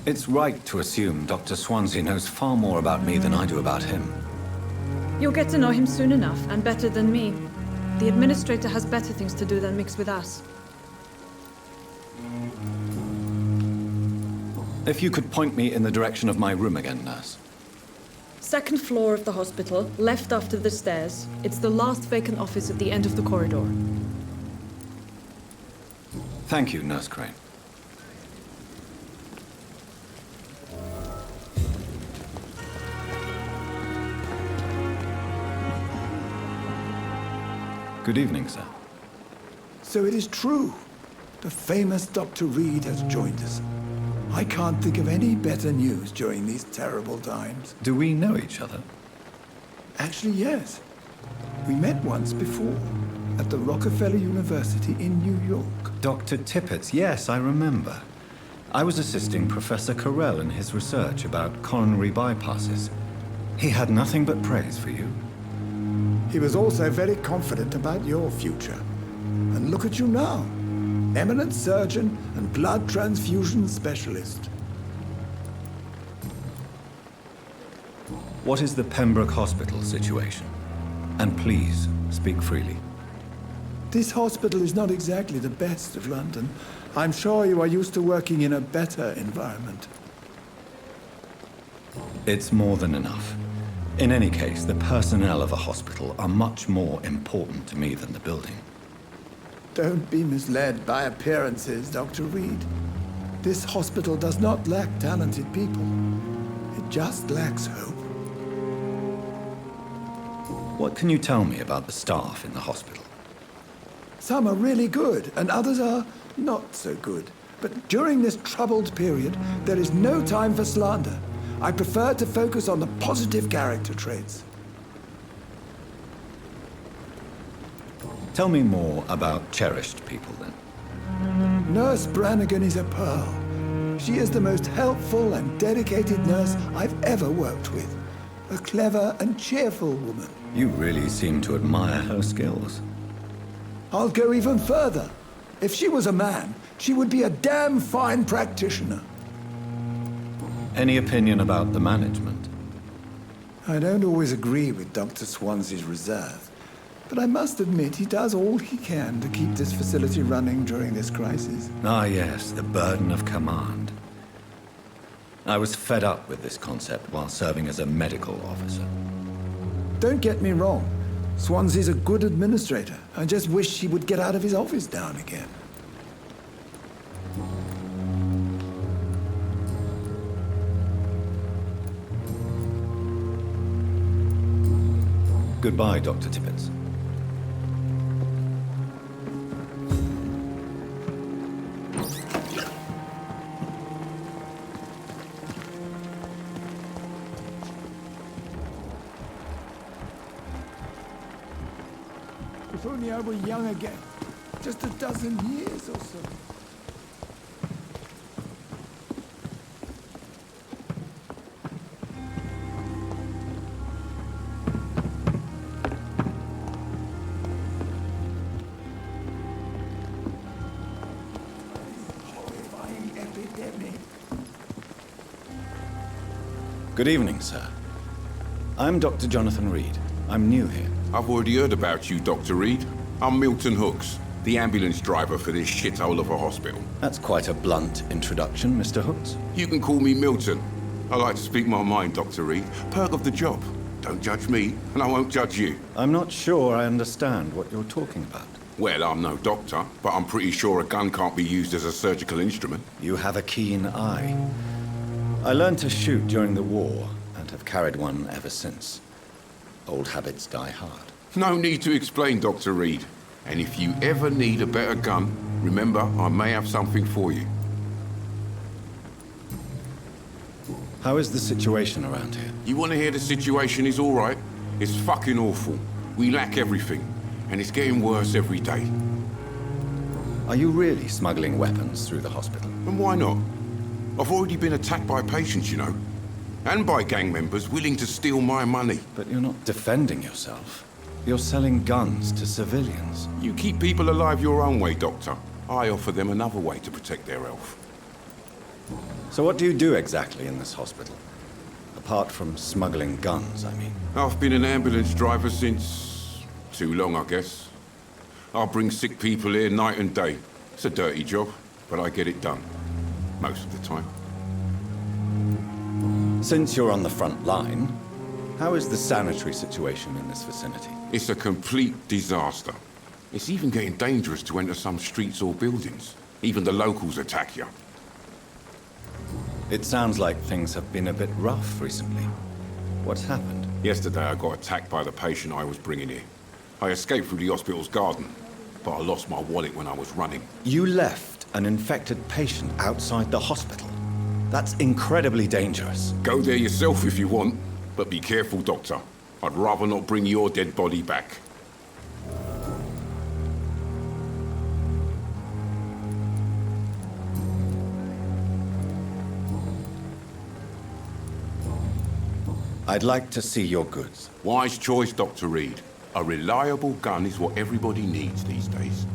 It's right to assume Dr. Swansea knows far more about me than I do about him. You'll get to know him soon enough, and better than me. The administrator has better things to do than mix with us. If you could point me in the direction of my room again, nurse. Second floor of the hospital, left after the stairs. It's the last vacant office at the end of the corridor. Thank you, Nurse Crane. Good evening, sir. So it is true. The famous Dr. Reed has joined us. I can't think of any better news during these terrible times. Do we know each other? Actually, yes. We met once before, at the Rockefeller University in New York. Dr. Tippett, yes, I remember. I was assisting Professor Carell in his research about coronary bypasses. He had nothing but praise for you. He was also very confident about your future. And look at you now. Eminent surgeon and blood transfusion specialist. What is the Pembroke Hospital situation? And please, speak freely. This hospital is not exactly the best of London. I'm sure you are used to working in a better environment. It's more than enough. In any case, the personnel of a hospital are much more important to me than the building. Don't be misled by appearances, Dr. Reed. This hospital does not lack talented people. It just lacks hope. What can you tell me about the staff in the hospital? Some are really good, and others are not so good. But during this troubled period, there is no time for slander. I prefer to focus on the positive character traits. Tell me more about cherished people, then. Nurse Brannigan is a pearl. She is the most helpful and dedicated nurse I've ever worked with. A clever and cheerful woman. You really seem to admire her skills. I'll go even further. If she was a man, she would be a damn fine practitioner. Any opinion about the management? I don't always agree with Dr. Swansea's reserve, but I must admit he does all he can to keep this facility running during this crisis. Ah, yes, the burden of command. I was fed up with this concept while serving as a medical officer. Don't get me wrong. Swansea's a good administrator. I just wish he would get out of his office down again. Goodbye, Dr. Tippett. If only I were young again. Just a dozen years or so. Horrifying epidemic. Good evening, sir. I'm Dr. Jonathan Reed. I'm new here. I've already heard about you, Dr. Reed. I'm Milton Hooks, the ambulance driver for this shithole of a hospital. That's quite a blunt introduction, Mr. Hooks. You can call me Milton. I like to speak my mind, Dr. Reed. Perk of the job. Don't judge me, and I won't judge you. I'm not sure I understand what you're talking about. Well, I'm no doctor, but I'm pretty sure a gun can't be used as a surgical instrument. You have a keen eye. I learned to shoot during the war, and have carried one ever since. Old habits die hard. No need to explain, Dr. Reed. And if you ever need a better gun, remember, I may have something for you. How is the situation around here? You want to hear the situation is all right? It's fucking awful. We lack everything, and it's getting worse every day. Are you really smuggling weapons through the hospital? And why not? I've already been attacked by patients, you know. And by gang members willing to steal my money. But you're not defending yourself. You're selling guns to civilians. You keep people alive your own way, Doctor. I offer them another way to protect their health. So what do you do exactly in this hospital? Apart from smuggling guns, I mean. I've been an ambulance driver since... too long, I guess. I bring sick people here night and day. It's a dirty job, but I get it done. Most of the time. Since you're on the front line, how is the sanitary situation in this vicinity? It's a complete disaster. It's even getting dangerous to enter some streets or buildings. Even the locals attack you. It sounds like things have been a bit rough recently. What's happened? Yesterday I got attacked by the patient I was bringing here. I escaped through the hospital's garden, but I lost my wallet when I was running. You left an infected patient outside the hospital? That's incredibly dangerous. Go there yourself if you want, but be careful, Doctor. I'd rather not bring your dead body back. I'd like to see your goods. Wise choice, Dr. Reed. A reliable gun is what everybody needs these days.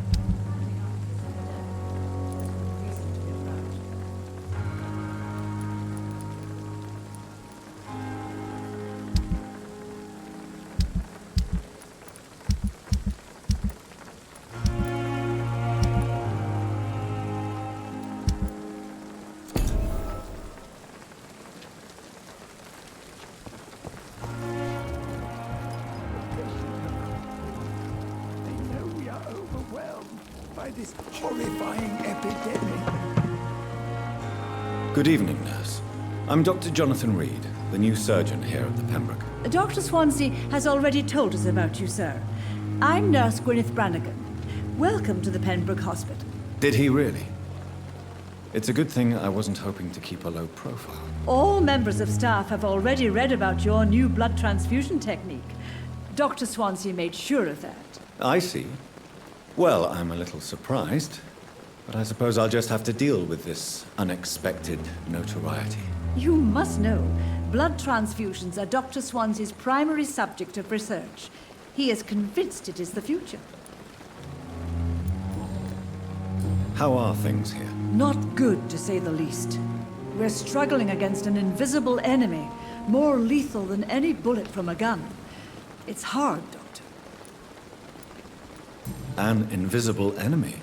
This horrifying epidemic. Good evening, nurse. I'm Dr. Jonathan Reed, the new surgeon here at the Pembroke. Dr. Swansea has already told us about you, sir. I'm Nurse Gwyneth Brannigan. Welcome to the Pembroke Hospital. Did he really? It's a good thing I wasn't hoping to keep a low profile. All members of staff have already read about your new blood transfusion technique. Dr. Swansea made sure of that. I see. Well, I'm a little surprised, but I suppose I'll just have to deal with this unexpected notoriety. You must know, blood transfusions are Dr. Swansea's primary subject of research. He is convinced it is the future. How are things here? Not good, to say the least. We're struggling against an invisible enemy, more lethal than any bullet from a gun. It's hard, Doctor. An invisible enemy?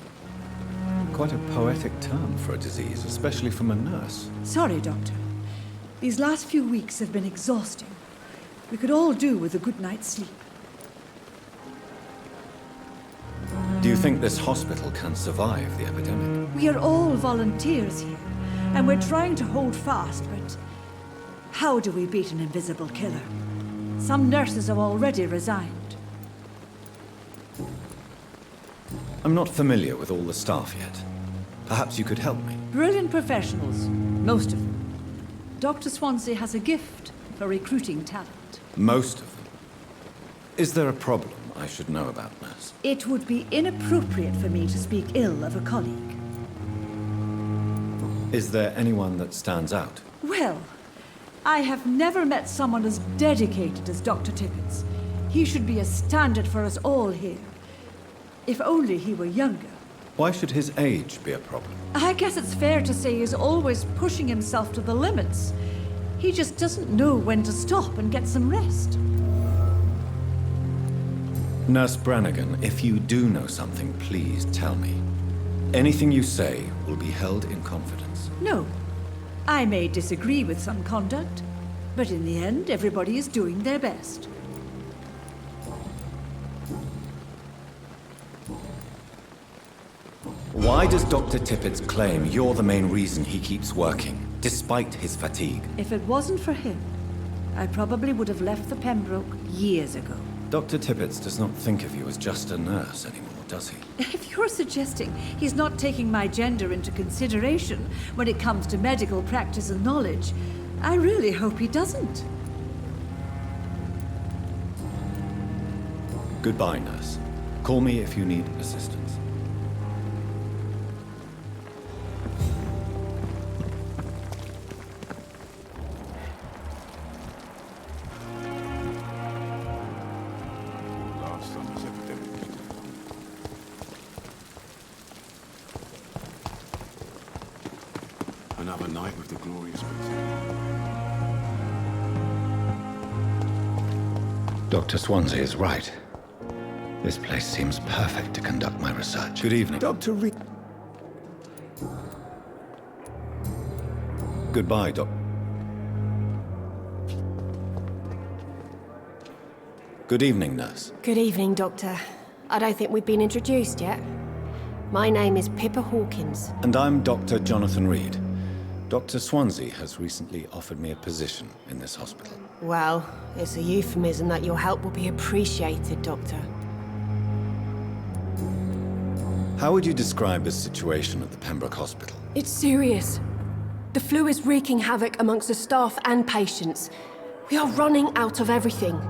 Quite a poetic term for a disease, especially from a nurse. Sorry, Doctor. These last few weeks have been exhausting. We could all do with a good night's sleep. Do you think this hospital can survive the epidemic? We are all volunteers here, and we're trying to hold fast, but how do we beat an invisible killer? Some nurses have already resigned. I'm not familiar with all the staff yet. Perhaps you could help me. Brilliant professionals, most of them. Dr. Swansea has a gift for recruiting talent. Most of them? Is there a problem I should know about, nurse? It would be inappropriate for me to speak ill of a colleague. Is there anyone that stands out? Well, I have never met someone as dedicated as Dr. Tippett's. He should be a standard for us all here. If only he were younger. Why should his age be a problem? I guess it's fair to say he's always pushing himself to the limits. He just doesn't know when to stop and get some rest. Nurse Brannigan, if you do know something, please tell me. Anything you say will be held in confidence. No. I may disagree with some conduct, but in the end, everybody is doing their best. Why does Dr. Tippett's claim you're the main reason he keeps working, despite his fatigue? If it wasn't for him, I probably would have left the Pembroke years ago. Dr. Tippett does not think of you as just a nurse anymore, does he? If you're suggesting he's not taking my gender into consideration when it comes to medical practice and knowledge, I really hope he doesn't. Goodbye, nurse. Call me if you need assistance. Last summer's epidemic was difficult. Another night with the glorious Spectator. Dr. Swansea is right. This place seems perfect to conduct my research. Good evening. Dr. Reed. Goodbye, Good evening, nurse. Good evening, Doctor. I don't think we've been introduced yet. My name is Pippa Hawkins. And I'm Dr. Jonathan Reed. Dr. Swansea has recently offered me a position in this hospital. Well, it's a euphemism that your help will be appreciated, Doctor. How would you describe the situation at the Pembroke Hospital? It's serious. The flu is wreaking havoc amongst the staff and patients. We are running out of everything.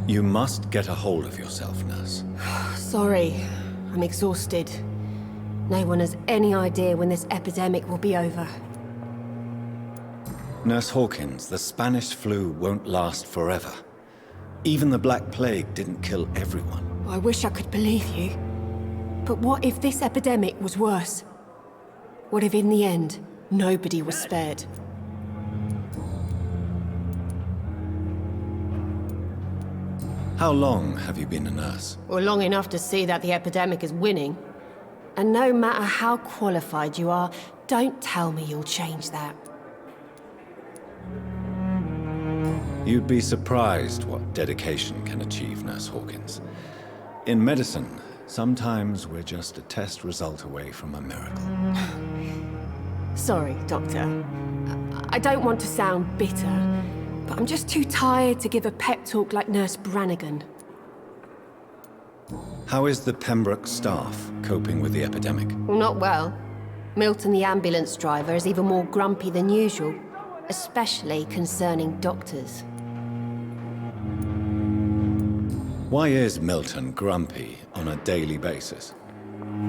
You must get a hold of yourself, nurse. Sorry, I'm exhausted. No one has any idea when this epidemic will be over. Nurse Hawkins, the Spanish flu won't last forever. Even the Black Plague didn't kill everyone. I wish I could believe you. But what if this epidemic was worse? What if in the end, nobody was spared? How long have you been a nurse? Well, long enough to see that the epidemic is winning. And no matter how qualified you are, don't tell me you'll change that. You'd be surprised what dedication can achieve, Nurse Hawkins. In medicine, sometimes we're just a test result away from a miracle. Sorry, Doctor. I don't want to sound bitter, but I'm just too tired to give a pep talk like Nurse Brannigan. How is the Pembroke staff coping with the epidemic? Well, not well. Milton, the ambulance driver, is even more grumpy than usual, especially concerning doctors. Why is Milton grumpy on a daily basis?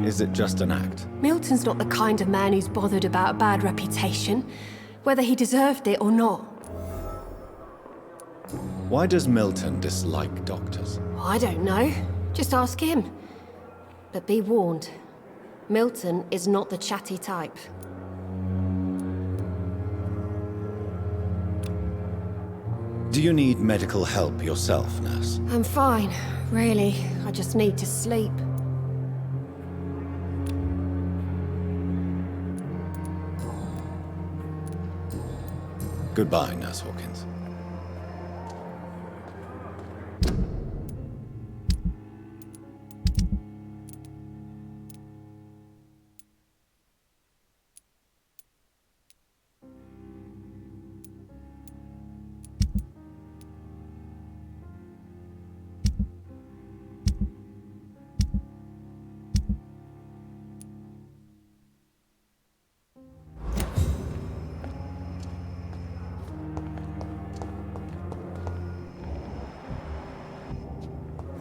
Is it just an act? Milton's not the kind of man who's bothered about a bad reputation, whether he deserved it or not. Why does Milton dislike doctors? I don't know. Just ask him. But be warned, Milton is not the chatty type. Do you need medical help yourself, nurse? I'm fine, really. I just need to sleep. Goodbye, Nurse Hawkins.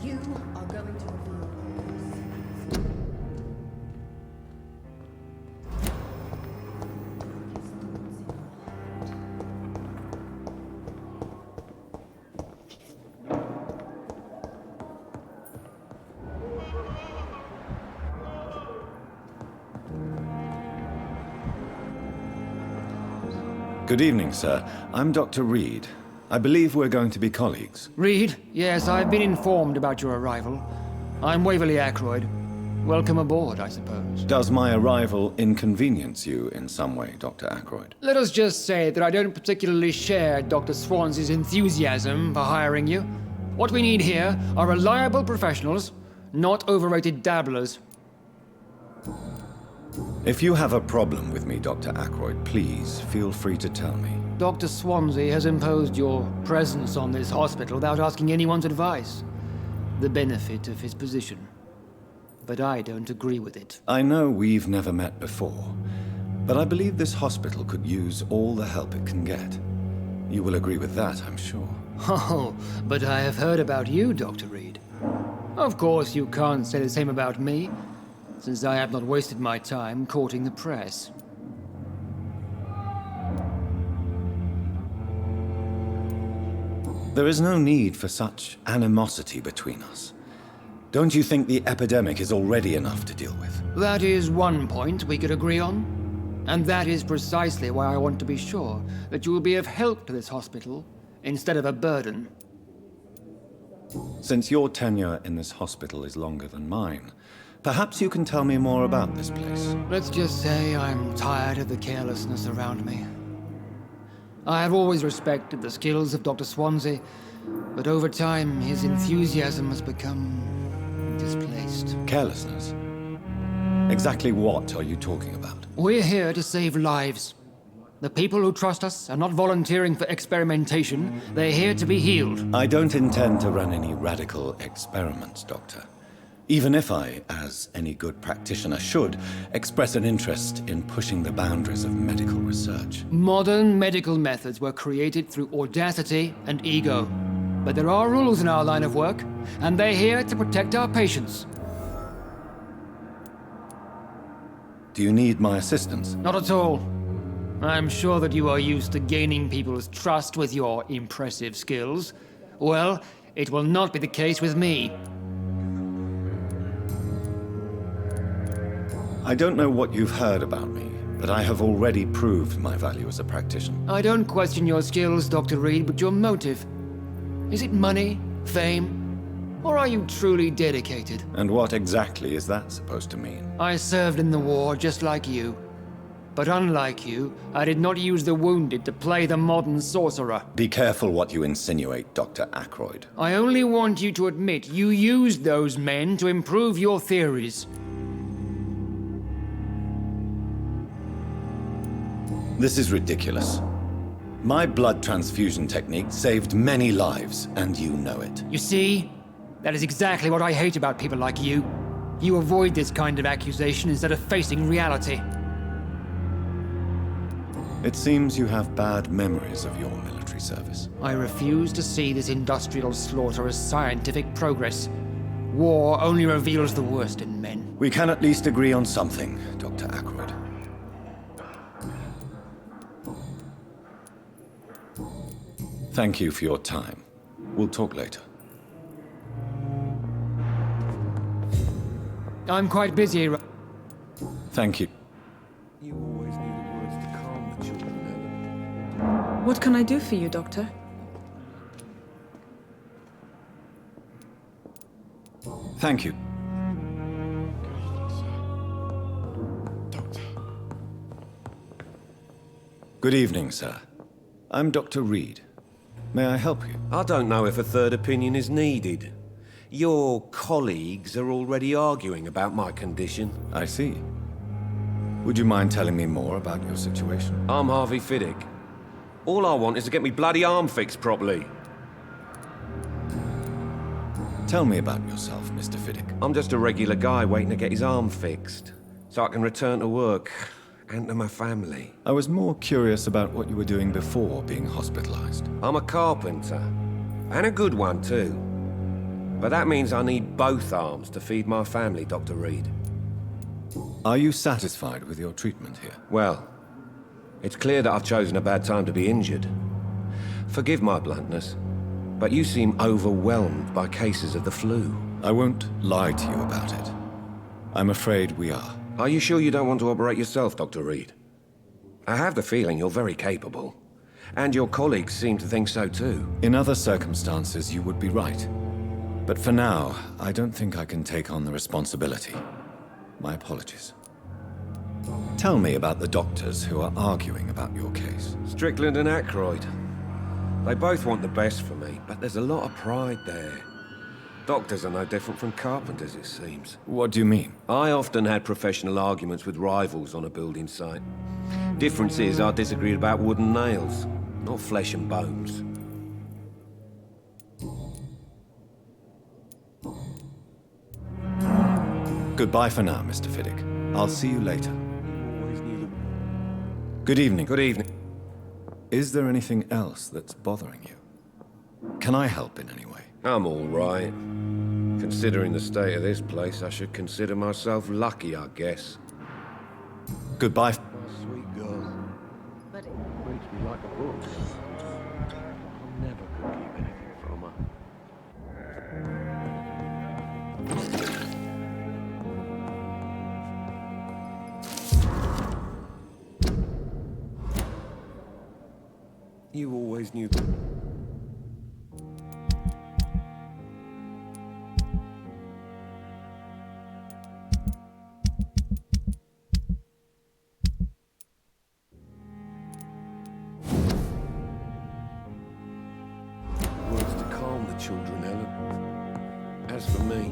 You are going to reveal Good evening, sir. I'm Dr. Reed. I believe we're going to be colleagues. Reed? Yes, I've been informed about your arrival. I'm Waverly Ackroyd. Welcome aboard, I suppose. Does my arrival inconvenience you in some way, Dr. Ackroyd? Let us just say that I don't particularly share Dr. Swansea's enthusiasm for hiring you. What we need here are reliable professionals, not overrated dabblers. If you have a problem with me, Dr. Ackroyd, please feel free to tell me. Dr. Swansea has imposed your presence on this hospital without asking anyone's advice. The benefit of his position. But I don't agree with it. I know we've never met before, but I believe this hospital could use all the help it can get. You will agree with that, I'm sure. Oh, but I have heard about you, Dr. Reed. Of course, you can't say the same about me, since I have not wasted my time courting the press. There is no need for such animosity between us. Don't you think the epidemic is already enough to deal with? That is one point we could agree on. And that is precisely why I want to be sure that you will be of help to this hospital instead of a burden. Since your tenure in this hospital is longer than mine, perhaps you can tell me more about this place. Let's just say I'm tired of the carelessness around me. I have always respected the skills of Dr. Swansea, but over time his enthusiasm has become displaced. Carelessness? Exactly what are you talking about? We're here to save lives. The people who trust us are not volunteering for experimentation. They're here to be healed. I don't intend to run any radical experiments, Doctor. Even if I, as any good practitioner should, express an interest in pushing the boundaries of medical research. Modern medical methods were created through audacity and ego. But there are rules in our line of work, and they're here to protect our patients. Do you need my assistance? Not at all. I'm sure that you are used to gaining people's trust with your impressive skills. Well, it will not be the case with me. I don't know what you've heard about me, but I have already proved my value as a practitioner. I don't question your skills, Dr. Reed, but your motive. Is it money, fame, or are you truly dedicated? And what exactly is that supposed to mean? I served in the war just like you. But unlike you, I did not use the wounded to play the modern sorcerer. Be careful what you insinuate, Dr. Ackroyd. I only want you to admit you used those men to improve your theories. This is ridiculous. My blood transfusion technique saved many lives, and you know it. You see? That is exactly what I hate about people like you. You avoid this kind of accusation instead of facing reality. It seems you have bad memories of your military service. I refuse to see this industrial slaughter as scientific progress. War only reveals the worst in men. We can at least agree on something, Dr. Ackroyd. Thank you for your time. We'll talk later. I'm quite busy. Thank you. You always knew the words to calm the children, Ellen. What can I do for you, Doctor? Thank you. Good evening, sir. I'm Dr. Reed. May I help you? I don't know if a third opinion is needed. Your colleagues are already arguing about my condition. I see. Would you mind telling me more about your situation? I'm Harvey Fiddick. All I want is to get me bloody arm fixed properly. Tell me about yourself, Mr. Fiddick. I'm just a regular guy waiting to get his arm fixed, so I can return to work and to my family. I was more curious about what you were doing before being hospitalized. I'm a carpenter, and a good one too. But that means I need both arms to feed my family, Dr. Reed. Are you satisfied with your treatment here? Well, it's clear that I've chosen a bad time to be injured. Forgive my bluntness, but you seem overwhelmed by cases of the flu. I won't lie to you about it. I'm afraid we are. Are you sure you don't want to operate yourself, Dr. Reed? I have the feeling you're very capable. And your colleagues seem to think so too. In other circumstances, you would be right. But for now, I don't think I can take on the responsibility. My apologies. Tell me about the doctors who are arguing about your case. Strickland and Ackroyd. They both want the best for me, but there's a lot of pride there. Doctors are no different from carpenters, it seems. What do you mean? I often had professional arguments with rivals on a building site. Difference is I disagreed about wooden nails. not flesh and bones. Goodbye for now, Mr. Fiddick. I'll see you later. Good evening. Good evening. Is there anything else that's bothering you? Can I help in any way? I'm all right. Considering the state of this place, I should consider myself lucky, I guess. Goodbye. Sweet girl. But it reads me like a book. I never could keep anything from her. You always knew. Words to calm the children, Ellen. As for me,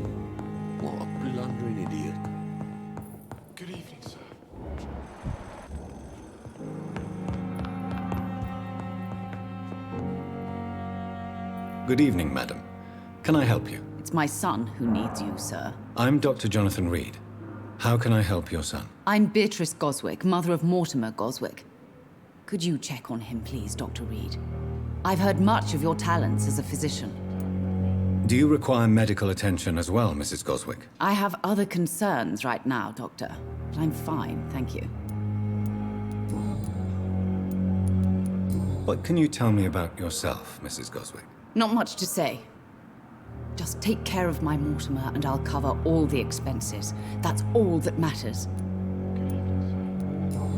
what a blundering idiot. Good evening, sir. Good evening, madam. Can I help you? It's my son who needs you, sir. I'm Dr. Jonathan Reed. How can I help your son? I'm Beatrice Goswick, mother of Mortimer Goswick. Could you check on him, please, Dr. Reed? I've heard much of your talents as a physician. Do you require medical attention as well, Mrs. Goswick? I have other concerns right now, Doctor. But I'm fine, thank you. What can you tell me about yourself, Mrs. Goswick? Not much to say. Just take care of my Mortimer and I'll cover all the expenses. That's all that matters.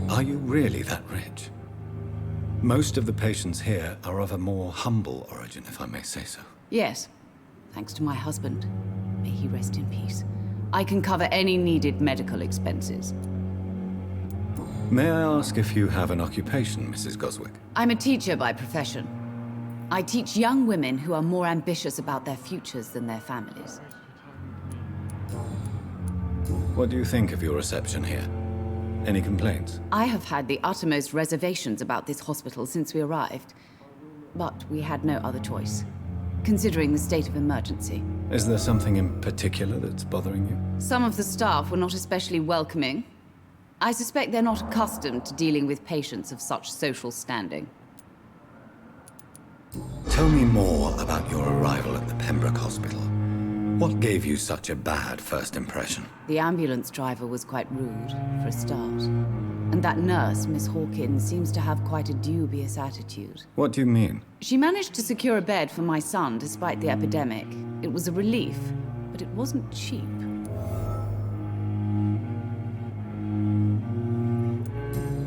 Are you really that rich? Most of the patients here are of a more humble origin, if I may say so. Yes, thanks to my husband. May he rest in peace. I can cover any needed medical expenses. May I ask if you have an occupation, Mrs. Goswick? I'm a teacher by profession. I teach young women who are more ambitious about their futures than their families. What do you think of your reception here? Any complaints? I have had the uttermost reservations about this hospital since we arrived. But we had no other choice, considering the state of emergency. Is there something in particular that's bothering you? Some of the staff were not especially welcoming. I suspect they're not accustomed to dealing with patients of such social standing. Tell me more about your arrival at the Pembroke Hospital. What gave you such a bad first impression? The ambulance driver was quite rude, for a start. And that nurse, Miss Hawkins, seems to have quite a dubious attitude. What do you mean? She managed to secure a bed for my son despite the epidemic. It was a relief, but it wasn't cheap.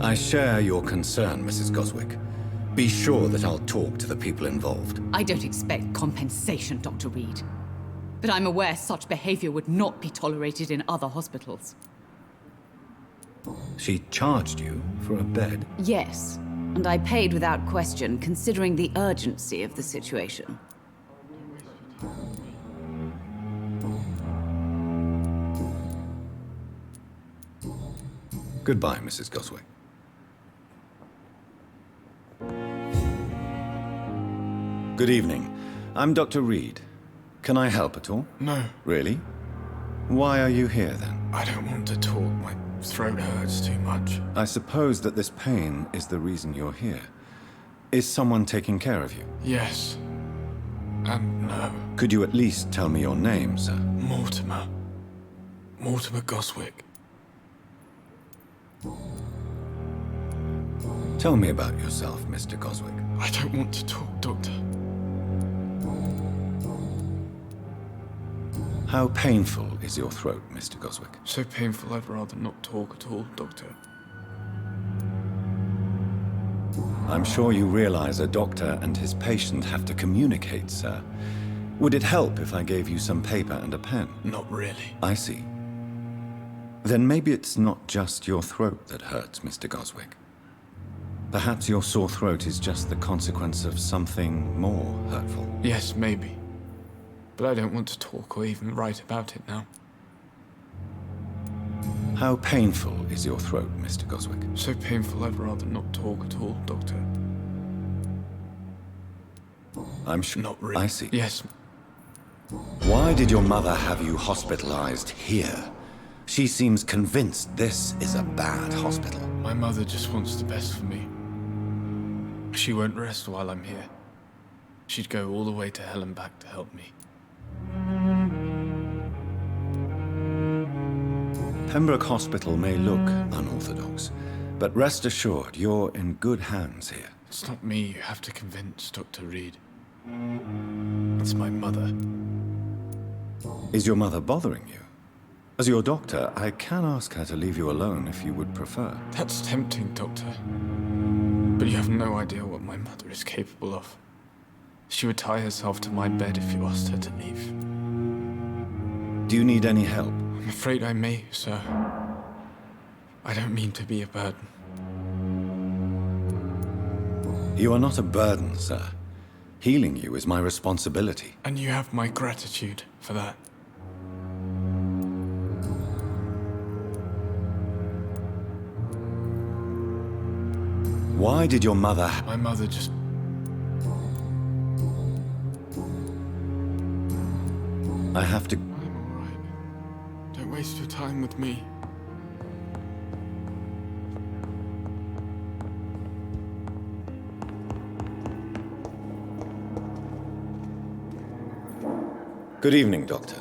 I share your concern, Mrs. Goswick. Be sure that I'll talk to the people involved. I don't expect compensation, Dr. Reed. But I'm aware such behavior would not be tolerated in other hospitals. She charged you for a bed? Yes, and I paid without question, considering the urgency of the situation. Goodbye, Mrs. Goswick. Good evening. I'm Dr. Reed. Can I help at all? No. Really? Why are you here, then? I don't want to talk. My throat hurts too much. I suppose that this pain is the reason you're here. Is someone taking care of you? Yes. And no. Could you at least tell me your name, sir? Mortimer. Mortimer Goswick. Tell me about yourself, Mr. Goswick. I don't want to talk, Doctor. How painful is your throat, Mr. Goswick? So painful I'd rather not talk at all, Doctor. I'm sure you realize a doctor and his patient have to communicate, sir. Would it help if I gave you some paper and a pen? Not really. I see. Then maybe it's not just your throat that hurts, Mr. Goswick. Perhaps your sore throat is just the consequence of something more hurtful. Yes, maybe. But I don't want to talk or even write about it now. How painful is your throat, Mr. Goswick? So painful I'd rather not talk at all, Doctor. I'm sure. Not really. I see. Yes. Why did your mother have you hospitalized here? She seems convinced this is a bad hospital. My mother just wants the best for me. She won't rest while I'm here. She'd go all the way to hell and back to help me. Pembroke Hospital may look unorthodox, but rest assured, you're in good hands here. It's not me you have to convince, Dr. Reed. It's my mother. Is your mother bothering you? As your doctor, I can ask her to leave you alone if you would prefer. That's tempting, Doctor. But you have no idea what my mother is capable of. She would tie herself to my bed if you asked her to leave. Do you need any help? I'm afraid I may, sir. I don't mean to be a burden. You are not a burden, sir. Healing you is my responsibility. And you have my gratitude for that. Why did your mother... My mother just... I have to... I'm all right. Don't waste your time with me. Good evening, Doctor.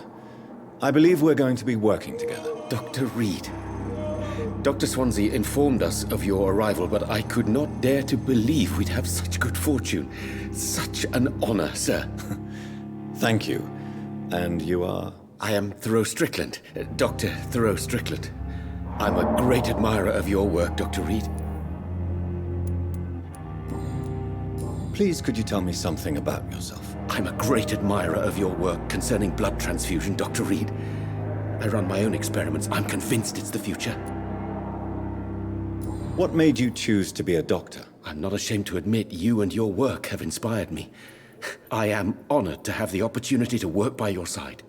I believe we're going to be working together. Dr. Reed. Dr. Swansea informed us of your arrival, but I could not dare to believe we'd have such good fortune. Such an honor, sir. Thank you. And you are? I am Thoreau Strickland, Dr. Thoreau Strickland. I'm a great admirer of your work, Dr. Reed. Please, could you tell me something about yourself? I'm a great admirer of your work concerning blood transfusion, Dr. Reed. I run my own experiments. I'm convinced it's the future. What made you choose to be a doctor? I'm not ashamed to admit you and your work have inspired me. I am honored to have the opportunity to work by your side.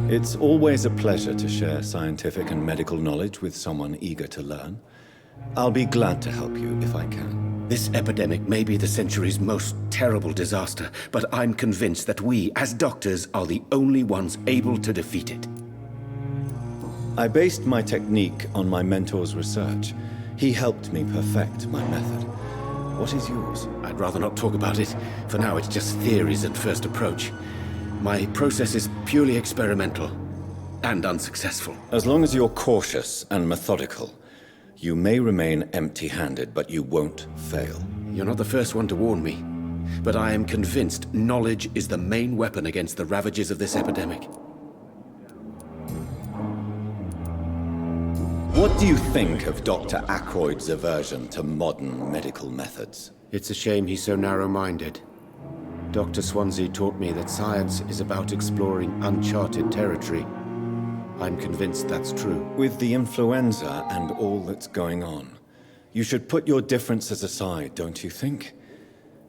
It's always a pleasure to share scientific and medical knowledge with someone eager to learn. I'll be glad to help you if I can. This epidemic may be the century's most terrible disaster, but I'm convinced that we, as doctors, are the only ones able to defeat it. I based my technique on my mentor's research. He helped me perfect my method. What is yours? I'd rather not talk about it. For now, it's just theories and first approach. My process is purely experimental and unsuccessful. As long as you're cautious and methodical, you may remain empty-handed, but you won't fail. You're not the first one to warn me, but I am convinced knowledge is the main weapon against the ravages of this epidemic. What do you think of Dr. Ackroyd's aversion to modern medical methods? It's a shame he's so narrow-minded. Dr. Swansea taught me that science is about exploring uncharted territory. I'm convinced that's true. With the influenza and all that's going on, you should put your differences aside, don't you think?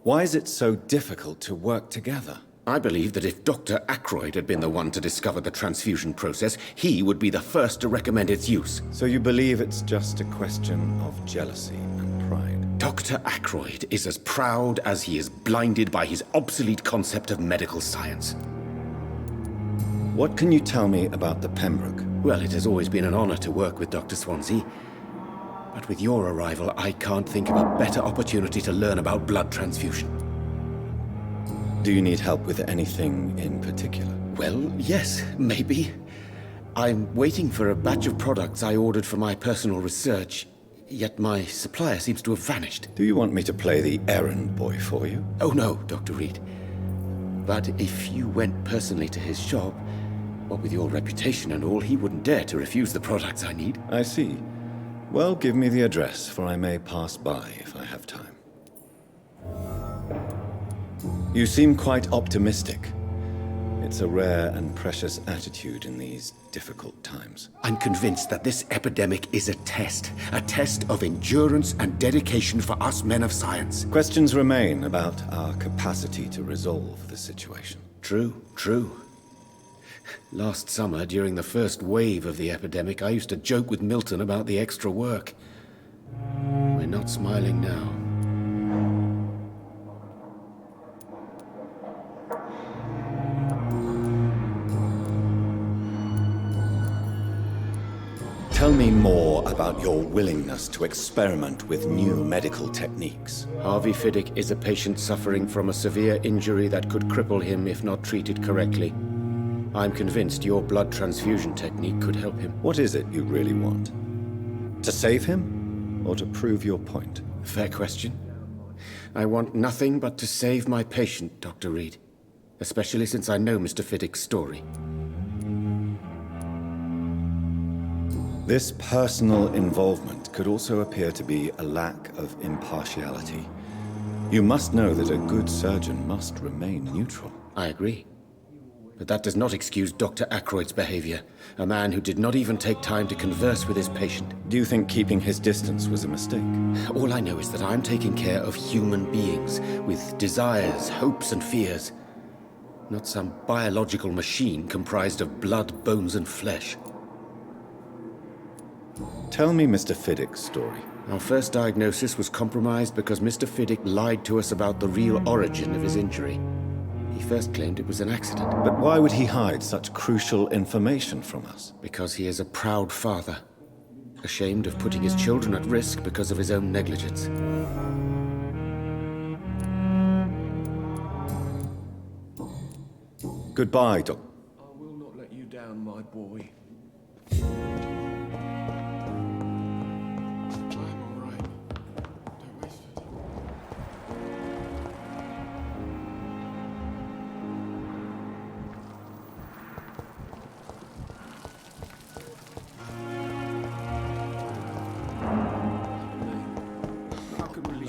Why is it so difficult to work together? I believe that if Dr. Ackroyd had been the one to discover the transfusion process, he would be the first to recommend its use. So you believe it's just a question of jealousy and pride? Dr. Ackroyd is as proud as he is blinded by his obsolete concept of medical science. What can you tell me about the Pembroke? Well, it has always been an honor to work with Dr. Swansea. But with your arrival, I can't think of a better opportunity to learn about blood transfusion. Do you need help with anything in particular? Well, yes, maybe. I'm waiting for a batch of products I ordered for my personal research, yet my supplier seems to have vanished. Do you want me to play the errand boy for you? Oh no, Dr. Reed. But if you went personally to his shop, what with your reputation and all, he wouldn't dare to refuse the products I need. I see. Well, give me the address, for I may pass by if I have time. You seem quite optimistic. It's a rare and precious attitude in these difficult times. I'm convinced that this epidemic is a test of endurance and dedication for us men of science. Questions remain about our capacity to resolve the situation. True. Last summer, during the first wave of the epidemic, I used to joke with Milton about the extra work. We're not smiling now. Tell me more about your willingness to experiment with new medical techniques. Harvey Fiddick is a patient suffering from a severe injury that could cripple him if not treated correctly. I'm convinced your blood transfusion technique could help him. What is it you really want? To save him, or to prove your point? Fair question. I want nothing but to save my patient, Dr. Reed. Especially since I know Mr. Fiddick's story. This personal involvement could also appear to be a lack of impartiality. You must know that a good surgeon must remain neutral. I agree. But that does not excuse Dr. Ackroyd's behavior, a man who did not even take time to converse with his patient. Do you think keeping his distance was a mistake? All I know is that I'm taking care of human beings with desires, hopes, and fears. Not some biological machine comprised of blood, bones, and flesh. Tell me Mr. Fiddick's story. Our first diagnosis was compromised because Mr. Fiddick lied to us about the real origin of his injury. He first claimed it was an accident. But why would he hide such crucial information from us? Because he is a proud father, ashamed of putting his children at risk because of his own negligence. Goodbye, Doc. I will not let you down, my boy.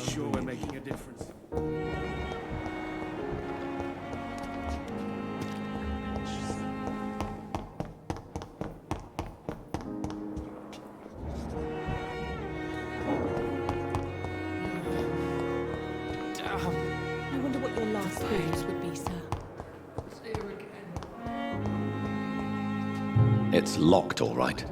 Sure we're making a difference. I wonder what your last thoughts would be, sir. It's locked, all right.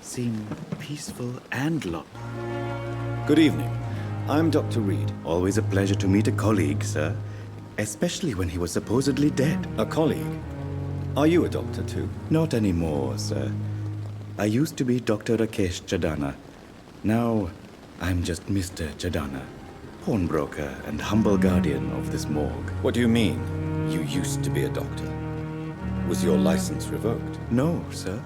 Seem peaceful and locked. Good evening. I'm Dr. Reed. Always a pleasure to meet a colleague, sir. Especially when he was supposedly dead. A colleague? Are you a doctor too? Not anymore, sir. I used to be Dr. Rakesh Chadana. Now, I'm just Mr. Chadana, pawnbroker and humble guardian of this morgue. What do you mean, you used to be a doctor? Was your license revoked? No, sir.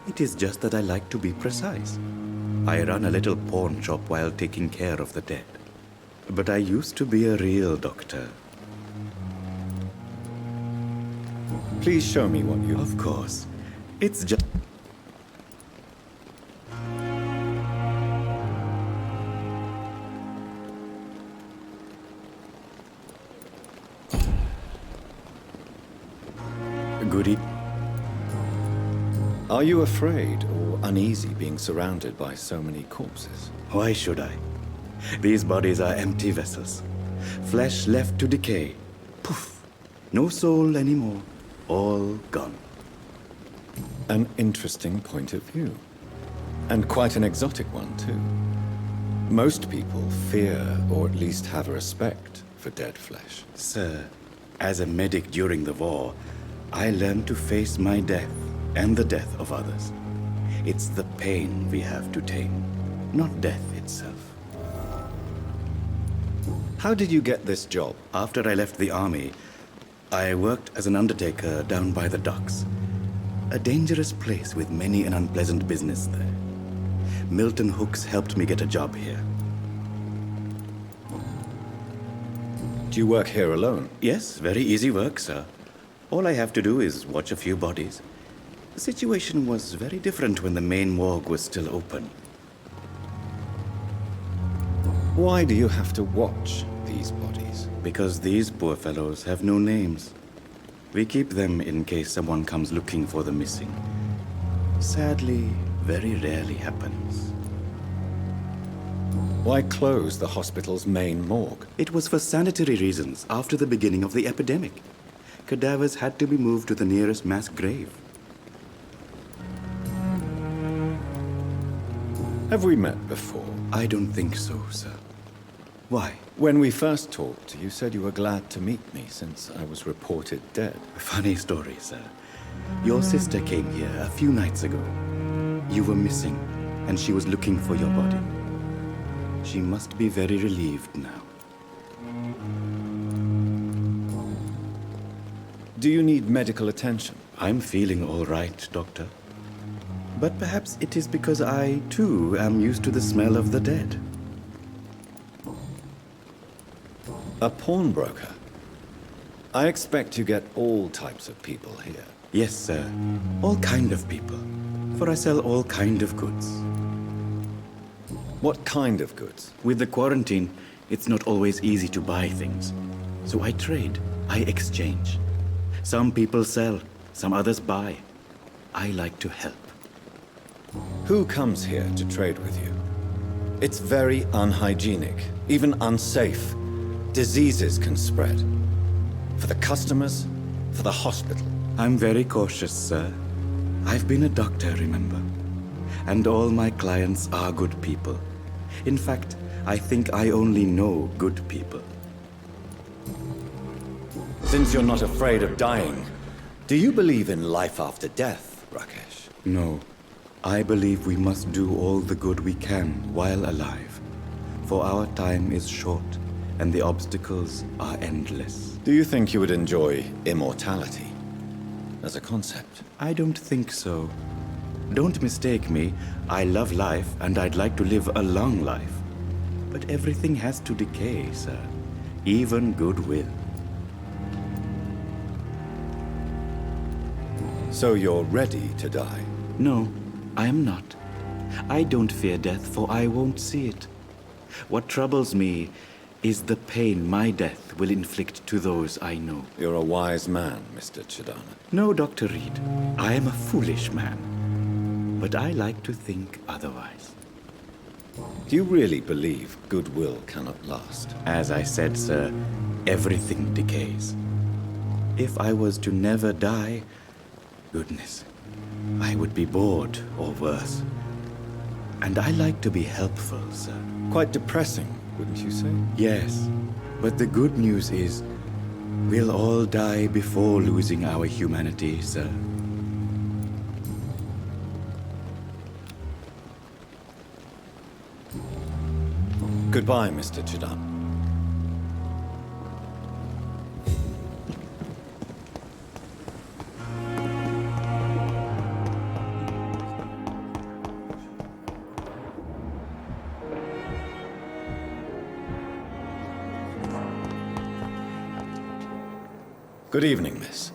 It is just that I like to be precise. I run a little pawn shop while taking care of the dead. But I used to be a real doctor. Please show me what you... Of course. It's just... Good evening. Are you afraid or uneasy being surrounded by so many corpses? Why should I? These bodies are empty vessels. Flesh left to decay. Poof. No soul anymore. All gone. An interesting point of view. And quite an exotic one, too. Most people fear, or at least have a respect, for dead flesh. Sir, as a medic during the war, I learned to face my death and the death of others. It's the pain we have to tame, not death itself. How did you get this job? After I left the army, I worked as an undertaker down by the docks. A dangerous place with many an unpleasant business there. Milton Hooks helped me get a job here. Do you work here alone? Yes, very easy work, sir. All I have to do is watch a few bodies. The situation was very different when the main morgue was still open. Why do you have to watch these bodies? Because these poor fellows have no names. We keep them in case someone comes looking for the missing. Sadly, very rarely happens. Why close the hospital's main morgue? It was for sanitary reasons after the beginning of the epidemic. Cadavers had to be moved to the nearest mass grave. Have we met before? I don't think so, sir. Why? When we first talked, you said you were glad to meet me since I was reported dead. Funny story, sir. Your sister came here a few nights ago. You were missing, and she was looking for your body. She must be very relieved now. Do you need medical attention? I'm feeling all right, Doctor. But perhaps it is because I, too, am used to the smell of the dead. A pawnbroker? I expect you get all types of people here. Yes, sir. All kind of people. For I sell all kind of goods. What kind of goods? With the quarantine, it's not always easy to buy things. So I trade. I exchange. Some people sell, some others buy. I like to help. Who comes here to trade with you? It's very unhygienic, even unsafe. Diseases can spread. For the customers, for the hospital. I'm very cautious, sir. I've been a doctor, remember? And all my clients are good people. In fact, I think I only know good people. Since you're not afraid of dying, do you believe in life after death, Rakesh? No. I believe we must do all the good we can while alive. For our time is short, and the obstacles are endless. Do you think you would enjoy immortality as a concept? I don't think so. Don't mistake me. I love life, and I'd like to live a long life. But everything has to decay, sir. Even goodwill. So you're ready to die? No, I am not. I don't fear death, for I won't see it. What troubles me is the pain my death will inflict to those I know. You're a wise man, Mr. Chidana. No, Dr. Reed. I am a foolish man. But I like to think otherwise. Do you really believe goodwill cannot last? As I said, sir, everything decays. If I was to never die, goodness, I would be bored or worse. And I like to be helpful, sir. Quite depressing, wouldn't you say? Yes, but the good news is, we'll all die before losing our humanity, sir. Goodbye, Mr. Chidana. Good evening, miss.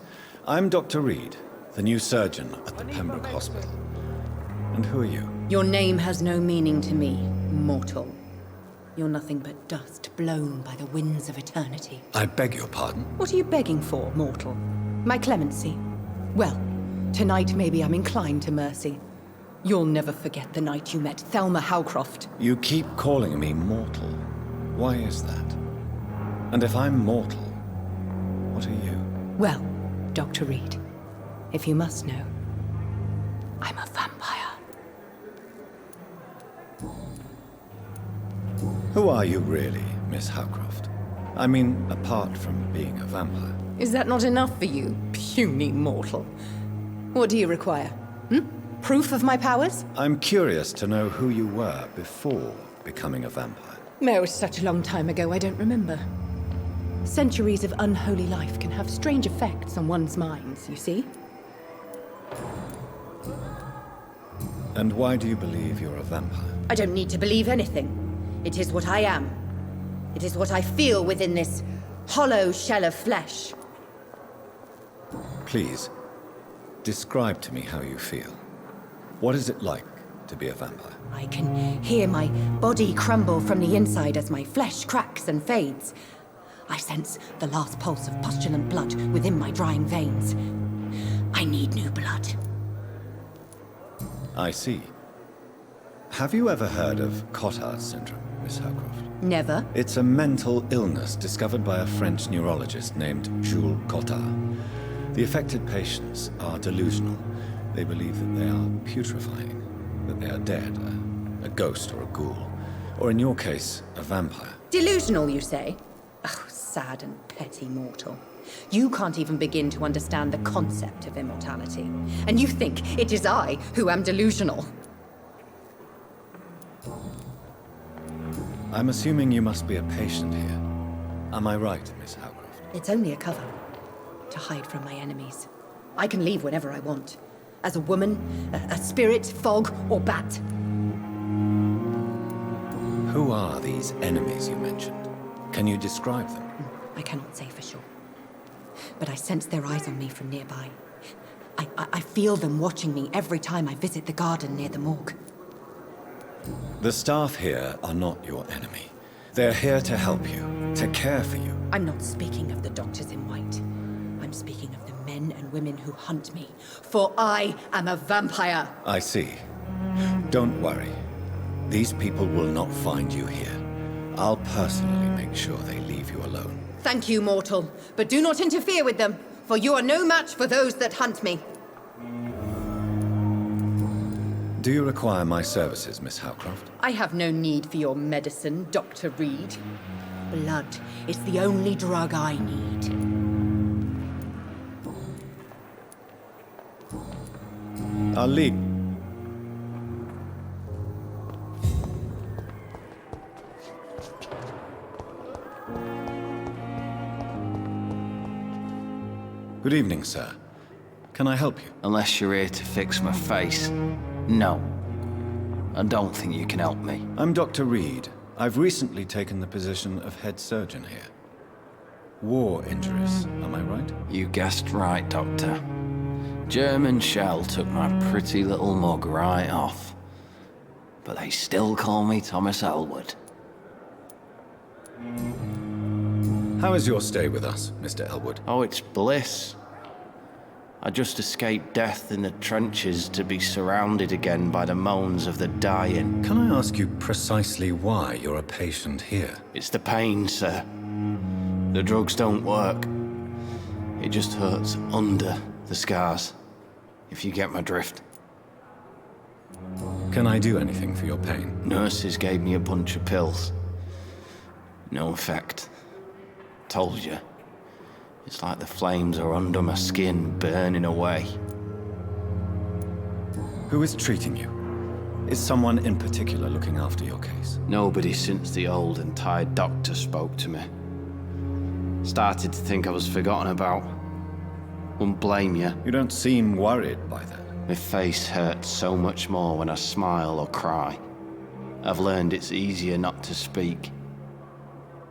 I'm Dr. Reed, the new surgeon at the Pembroke Hospital. And who are you? Your name has no meaning to me, mortal. You're nothing but dust blown by the winds of eternity. I beg your pardon? What are you begging for, mortal? My clemency? Well, tonight maybe I'm inclined to mercy. You'll never forget the night you met Thelma Howcroft. You keep calling me mortal. Why is that? And if I'm mortal, what are you? Well, Dr. Reed, if you must know, I'm a vampire. Who are you really, Miss Howcroft? I mean, apart from being a vampire. Is that not enough for you, puny mortal? What do you require? Proof of my powers? I'm curious to know who you were before becoming a vampire. No, it was such a long time ago, I don't remember. Centuries of unholy life can have strange effects on one's minds, you see? And why do you believe you're a vampire? I don't need to believe anything. It is what I am. It is what I feel within this hollow shell of flesh. Please, describe to me how you feel. What is it like to be a vampire? I can hear my body crumble from the inside as my flesh cracks and fades. I sense the last pulse of postulant blood within my drying veins. I need new blood. I see. Have you ever heard of Cotard syndrome, Miss Howcroft? Never. It's a mental illness discovered by a French neurologist named Jules Cotard. The affected patients are delusional. They believe that they are putrefying, that they are dead, a ghost or a ghoul, or in your case, a vampire. Delusional, you say? Oh, sad and petty mortal. You can't even begin to understand the concept of immortality. And you think it is I who am delusional. I'm assuming you must be a patient here. Am I right, Miss Howcroft? It's only a cover. To hide from my enemies. I can leave whenever I want. As a woman, a spirit, fog, or bat. Who are these enemies you mentioned? Can you describe them? I cannot say for sure. But I sense their eyes on me from nearby. I feel them watching me every time I visit the garden near the morgue. The staff here are not your enemy. They're here to help you, to care for you. I'm not speaking of the doctors in white. I'm speaking of the men and women who hunt me. For I am a vampire! I see. Don't worry. These people will not find you here. I'll personally make sure they leave you alone. Thank you, mortal. But do not interfere with them, for you are no match for those that hunt me. Do you require my services, Miss Howcroft? I have no need for your medicine, Dr. Reed. Blood is the only drug I need. I'll leave. Good evening, sir. Can I help you? Unless you're here to fix my face. No. I don't think you can help me. I'm Dr. Reed. I've recently taken the position of head surgeon here. War injuries, am I right? You guessed right, Doctor. German shell took my pretty little mug right off. But they still call me Thomas Elwood. How is your stay with us, Mr. Elwood? Oh, it's bliss. I just escaped death in the trenches to be surrounded again by the moans of the dying. Can I ask you precisely why you're a patient here? It's the pain, sir. The drugs don't work. It just hurts under the scars, if you get my drift. Can I do anything for your pain? Nurses gave me a bunch of pills. No effect. Told you. It's like the flames are under my skin, burning away. Who is treating you? Is someone in particular looking after your case? Nobody since the old and tired doctor spoke to me. Started to think I was forgotten about. Wouldn't blame you. You don't seem worried by that. My face hurts so much more when I smile or cry. I've learned it's easier not to speak.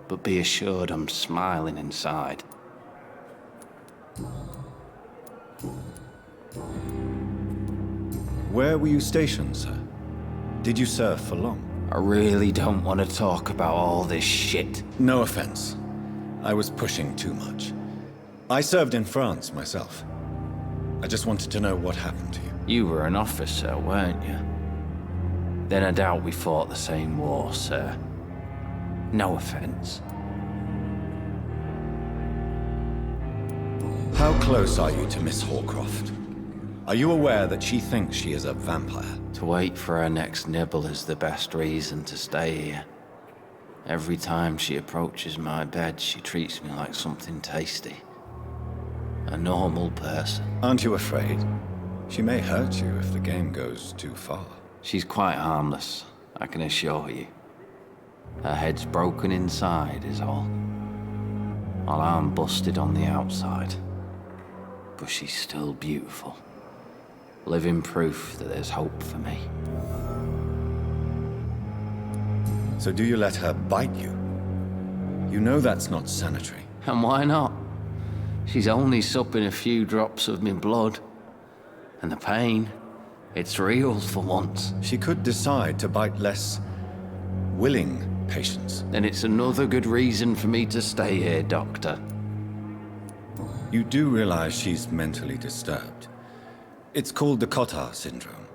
But be assured I'm smiling inside. Where were you stationed, sir? Did you serve for long? I really don't want to talk about all this shit. No offense. I was pushing too much. I served in France myself. I just wanted to know what happened to you. You were an officer, weren't you? Then I doubt we fought the same war, sir. No offense. How close are you to Miss Hawcroft? Are you aware that she thinks she is a vampire? To wait for her next nibble is the best reason to stay here. Every time she approaches my bed, she treats me like something tasty. A normal person. Aren't you afraid? She may hurt you if the game goes too far. She's quite harmless, I can assure you. Her head's broken inside is all. While I'm busted on the outside. But she's still beautiful. Living proof that there's hope for me. So do you let her bite you? You know that's not sanitary. And why not? She's only supping a few drops of me blood. And the pain, it's real for once. She could decide to bite less willing patients. Then it's another good reason for me to stay here, Doctor. You do realize she's mentally disturbed. It's called the Cotard syndrome.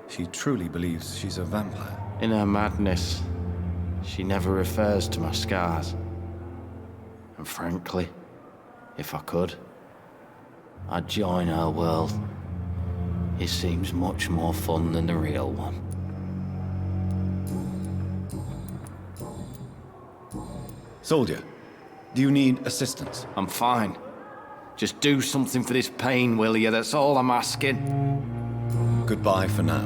She truly believes she's a vampire. In her madness, she never refers to my scars. And frankly, if I could, I'd join her world. It seems much more fun than the real one. Soldier, do you need assistance? I'm fine. Just do something for this pain, will you? That's all I'm asking. Goodbye for now.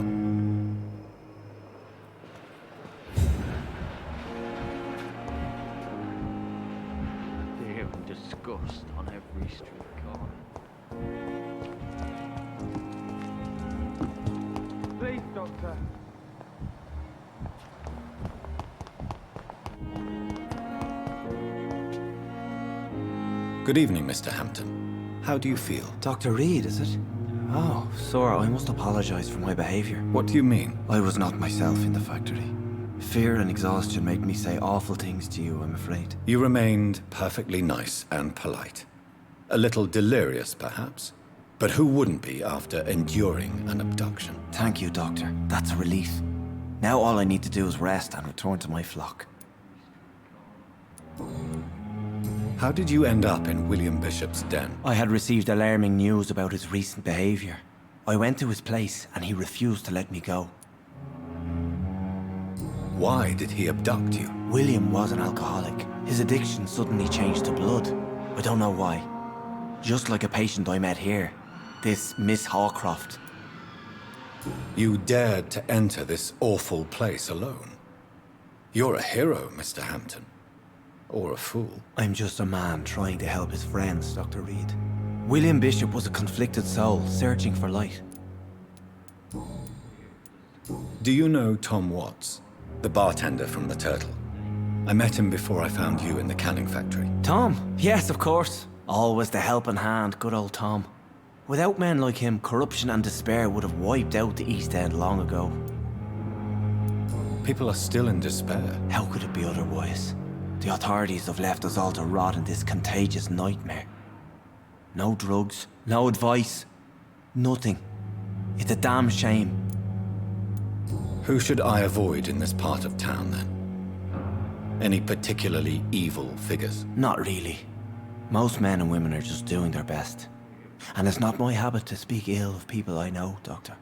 Fear and disgust on every street corner. Please, Doctor. Good evening, Mr. Hampton. How do you feel? Dr. Reed, is it? Oh, sir, I must apologize for my behavior. What do you mean? I was not myself in the factory. Fear and exhaustion made me say awful things to you, I'm afraid. You remained perfectly nice and polite. A little delirious, perhaps. But who wouldn't be after enduring an abduction? Thank you, Doctor. That's a relief. Now all I need to do is rest and return to my flock. How did you end up in William Bishop's den? I had received alarming news about his recent behavior. I went to his place and he refused to let me go. Why did he abduct you? William was an alcoholic. His addiction suddenly changed to blood. I don't know why. Just like a patient I met here. This Miss Hawcroft. You dared to enter this awful place alone. You're a hero, Mr. Hampton. Or a fool. I'm just a man trying to help his friends, Dr. Reed. William Bishop was a conflicted soul, searching for light. Do you know Tom Watts, the bartender from the Turtle? I met him before I found you in the canning factory. Tom? Yes, of course. Always the helping hand, good old Tom. Without men like him, corruption and despair would have wiped out the East End long ago. People are still in despair. How could it be otherwise? The authorities have left us all to rot in this contagious nightmare. No drugs, no advice, nothing. It's a damn shame. Who should I avoid in this part of town, then? Any particularly evil figures? Not really. Most men and women are just doing their best. And it's not my habit to speak ill of people I know, Doctor.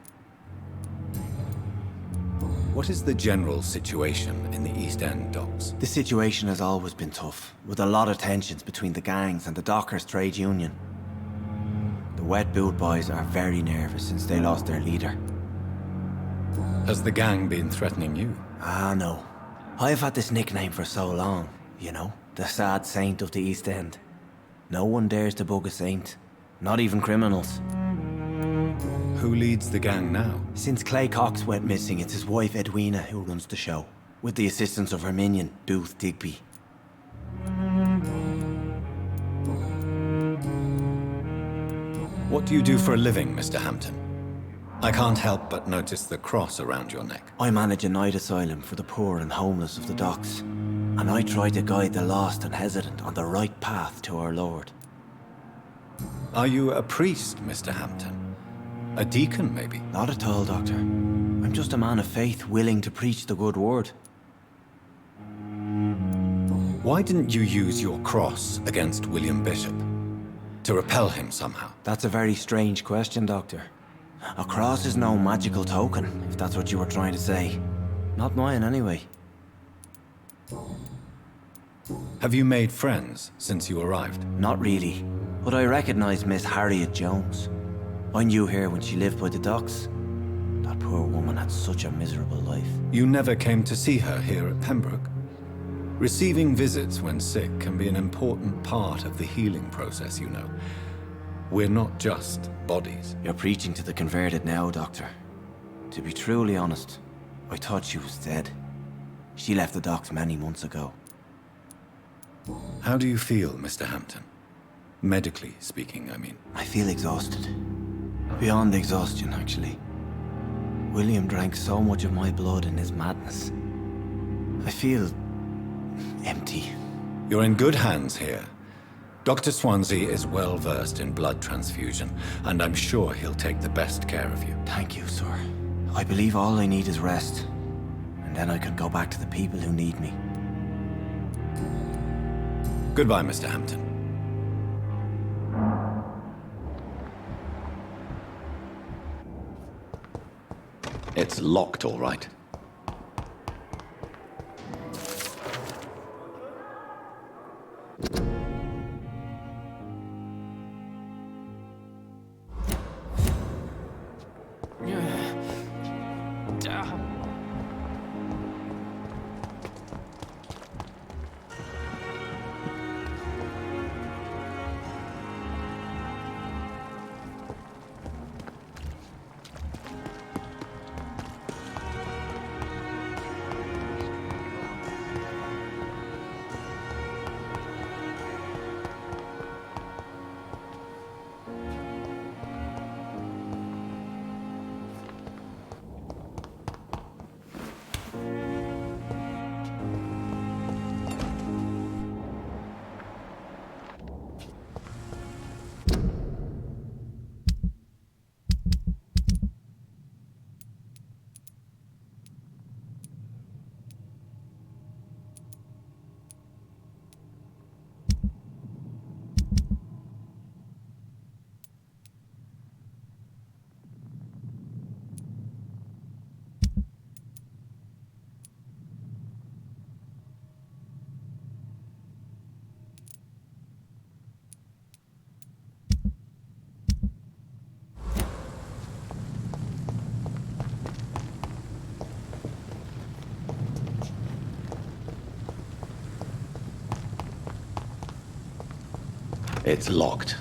What is the general situation in the East End docks? The situation has always been tough, with a lot of tensions between the gangs and the dockers' trade union. The wet boot boys are very nervous since they lost their leader. Has the gang been threatening you? Ah, no. I've had this nickname for so long, you know, the sad saint of the East End. No one dares to bug a saint, not even criminals. Who leads the gang now? Since Clay Cox went missing, it's his wife Edwina who runs the show, with the assistance of her minion, Booth Digby. What do you do for a living, Mr. Hampton? I can't help but notice the cross around your neck. I manage a night asylum for the poor and homeless of the docks, and I try to guide the lost and hesitant on the right path to our Lord. Are you a priest, Mr. Hampton? A deacon, maybe? Not at all, Doctor. I'm just a man of faith, willing to preach the good word. Why didn't you use your cross against William Bishop? To repel him somehow? That's a very strange question, Doctor. A cross is no magical token, if that's what you were trying to say. Not mine, anyway. Have you made friends since you arrived? Not really, but I recognize Miss Harriet Jones. I knew her when she lived by the docks. That poor woman had such a miserable life. You never came to see her here at Pembroke? Receiving visits when sick can be an important part of the healing process, you know. We're not just bodies. You're preaching to the converted now, Doctor. To be truly honest, I thought she was dead. She left the docks many months ago. How do you feel, Mr. Hampton? Medically speaking, I mean. I feel exhausted. Beyond exhaustion, actually. William drank so much of my blood in his madness. I feel empty. You're in good hands here. Dr. Swansea is well versed in blood transfusion, and I'm sure he'll take the best care of you. Thank you, sir. I believe all I need is rest, and then I can go back to the people who need me. Goodbye, Mr. Hampton. It's locked, all right. It's locked.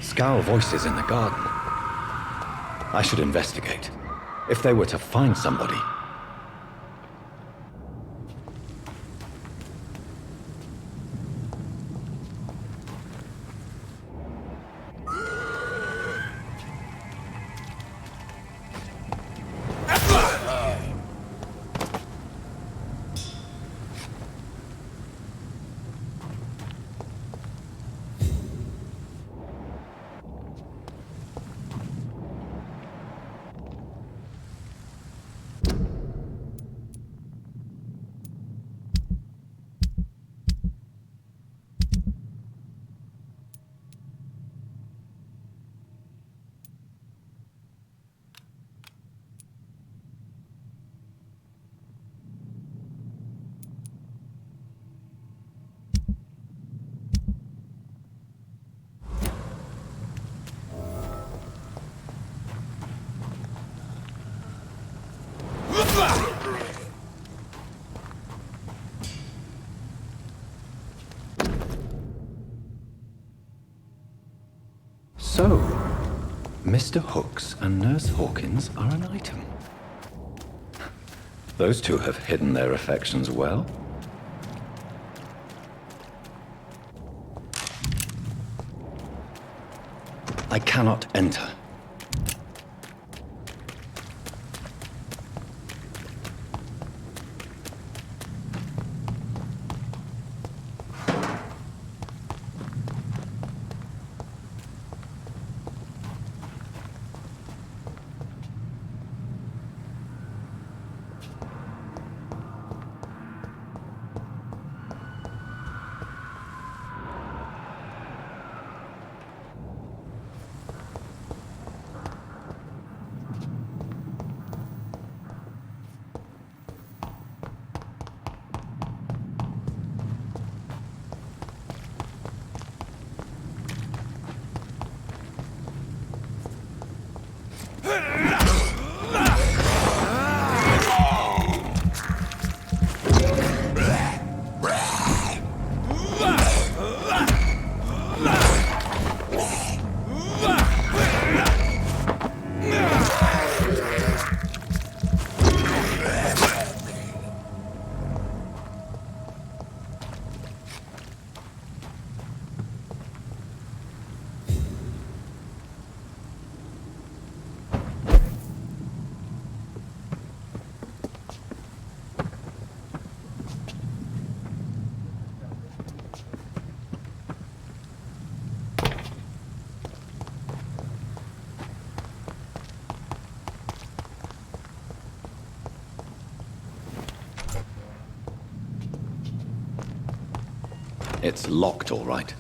Scowl voices in the garden. I should investigate. If they were to find somebody. So, Mr. Hooks and Nurse Hawkins are an item. Those two have hidden their affections well. I cannot enter. It's locked, all right.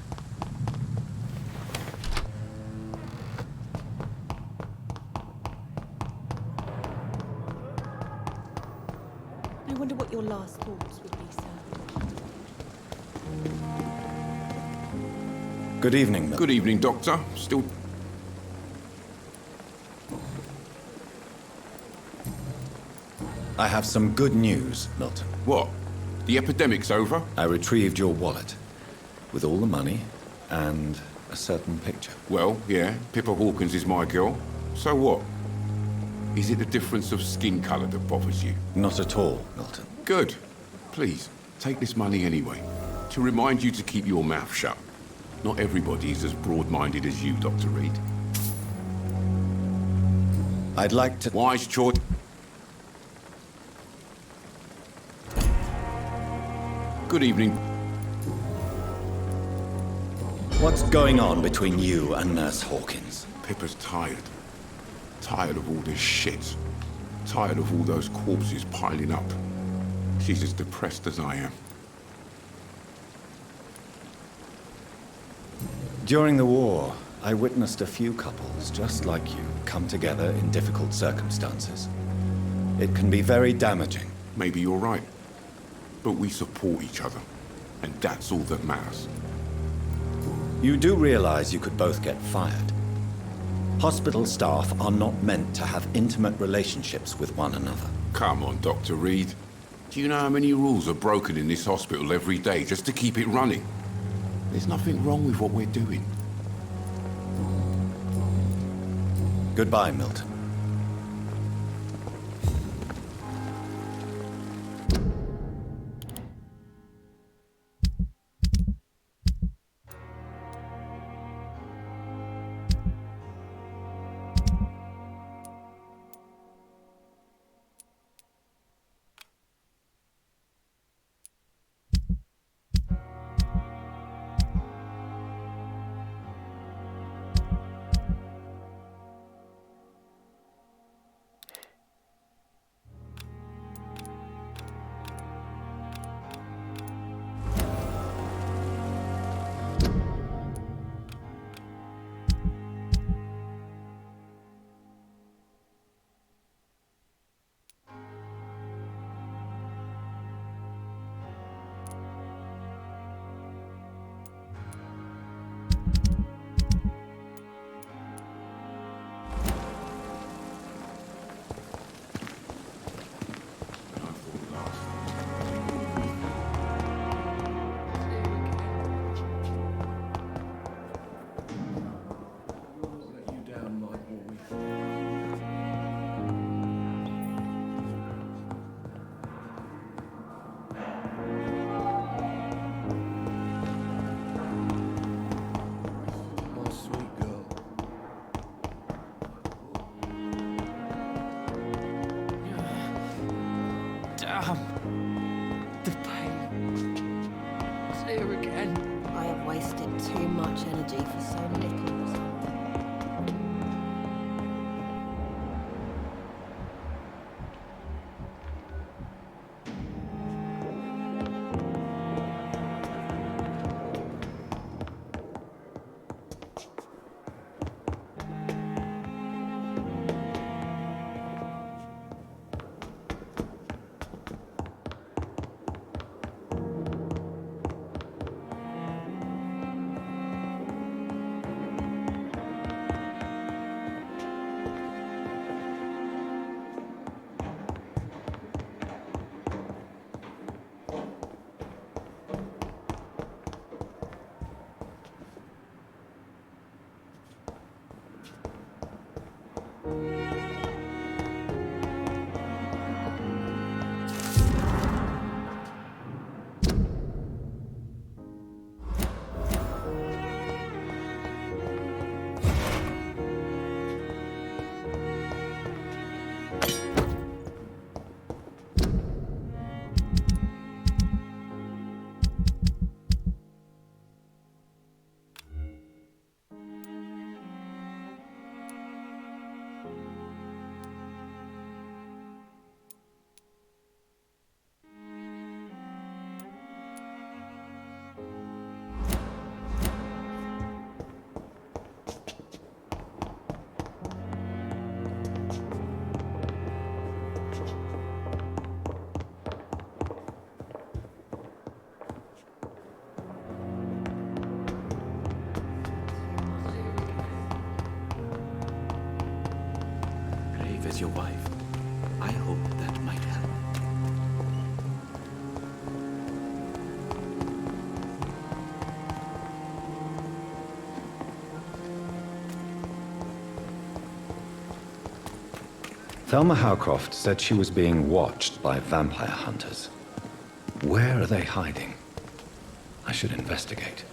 your last thoughts would be, sir. Good evening, Milton. Good evening, Doctor. Still... I have some good news, Milton. What? The epidemic's over? I retrieved your wallet with all the money and a certain picture. Well, yeah, Pippa Hawkins is my girl. So what? Is it the difference of skin colour that bothers you? Not at all, Milton. Good. Please, take this money anyway. To remind you to keep your mouth shut. Not everybody is as broad-minded as you, Dr. Reed. I'd like to... Wise choice. Good evening. What's going on between you and Nurse Hawkins? Pippa's tired. Tired of all this shit. Tired of all those corpses piling up. She's as depressed as I am. During the war, I witnessed a few couples, just like you, come together in difficult circumstances. It can be very damaging. Maybe you're right. But we support each other. And that's all that matters. You do realize you could both get fired. Hospital staff are not meant to have intimate relationships with one another. Come on, Dr. Reed. Do you know how many rules are broken in this hospital every day just to keep it running? There's nothing wrong with what we're doing. Goodbye, Milton. The pain. It's here again. I have wasted too much energy for so little. as your wife, I hope that might help. Thelma Howcroft said she was being watched by vampire hunters. Where are they hiding? I should investigate.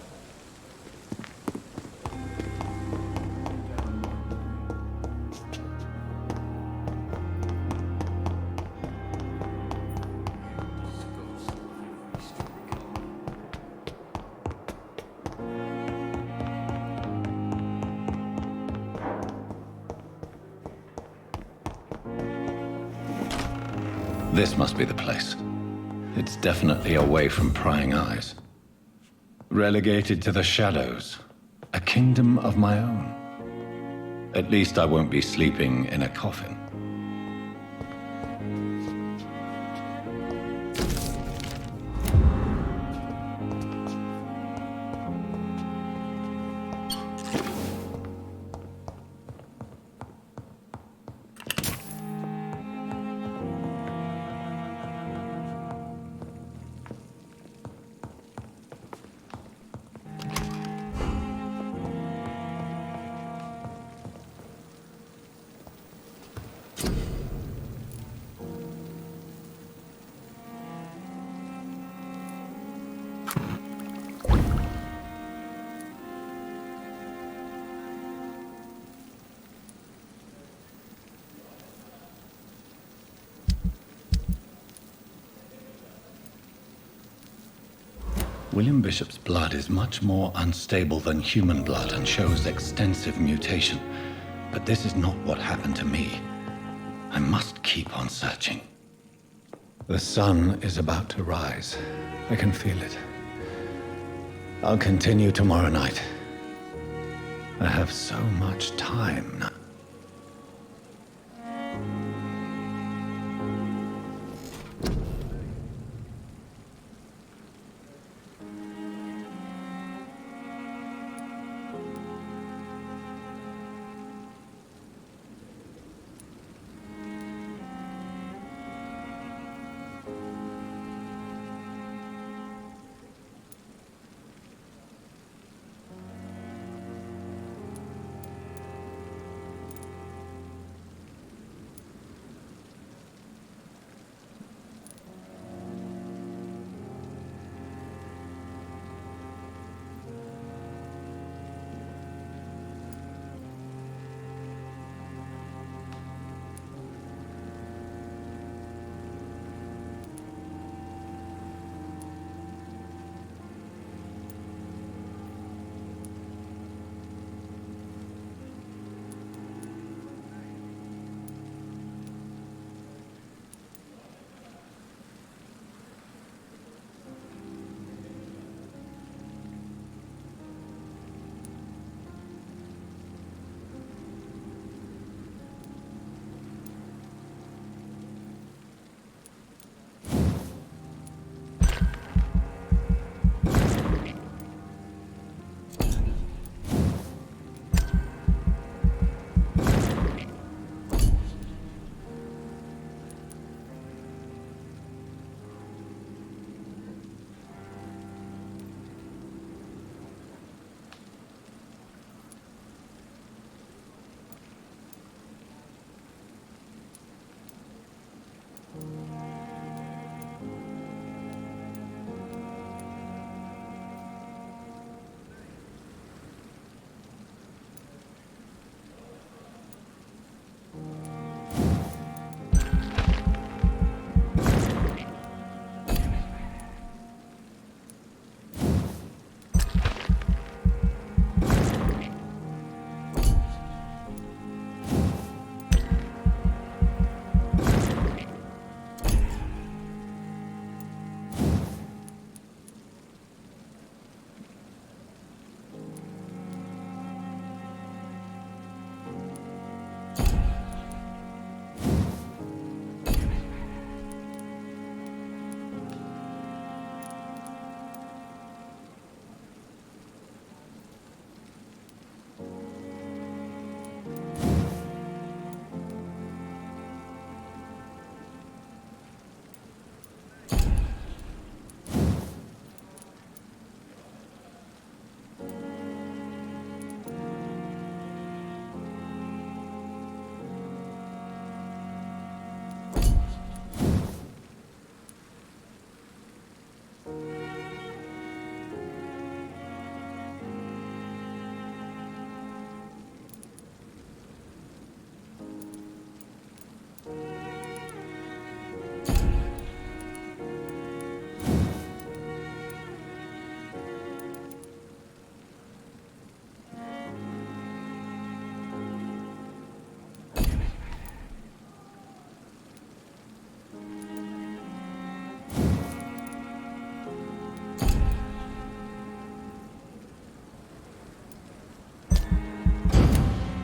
This must be the place. It's definitely away from prying eyes. Relegated to the shadows. A kingdom of my own. At least I won't be sleeping in a coffin. William Bishop's blood is much more unstable than human blood and shows extensive mutation. But this is not what happened to me. I must keep on searching. The sun is about to rise. I can feel it. I'll continue tomorrow night. I have so much time now.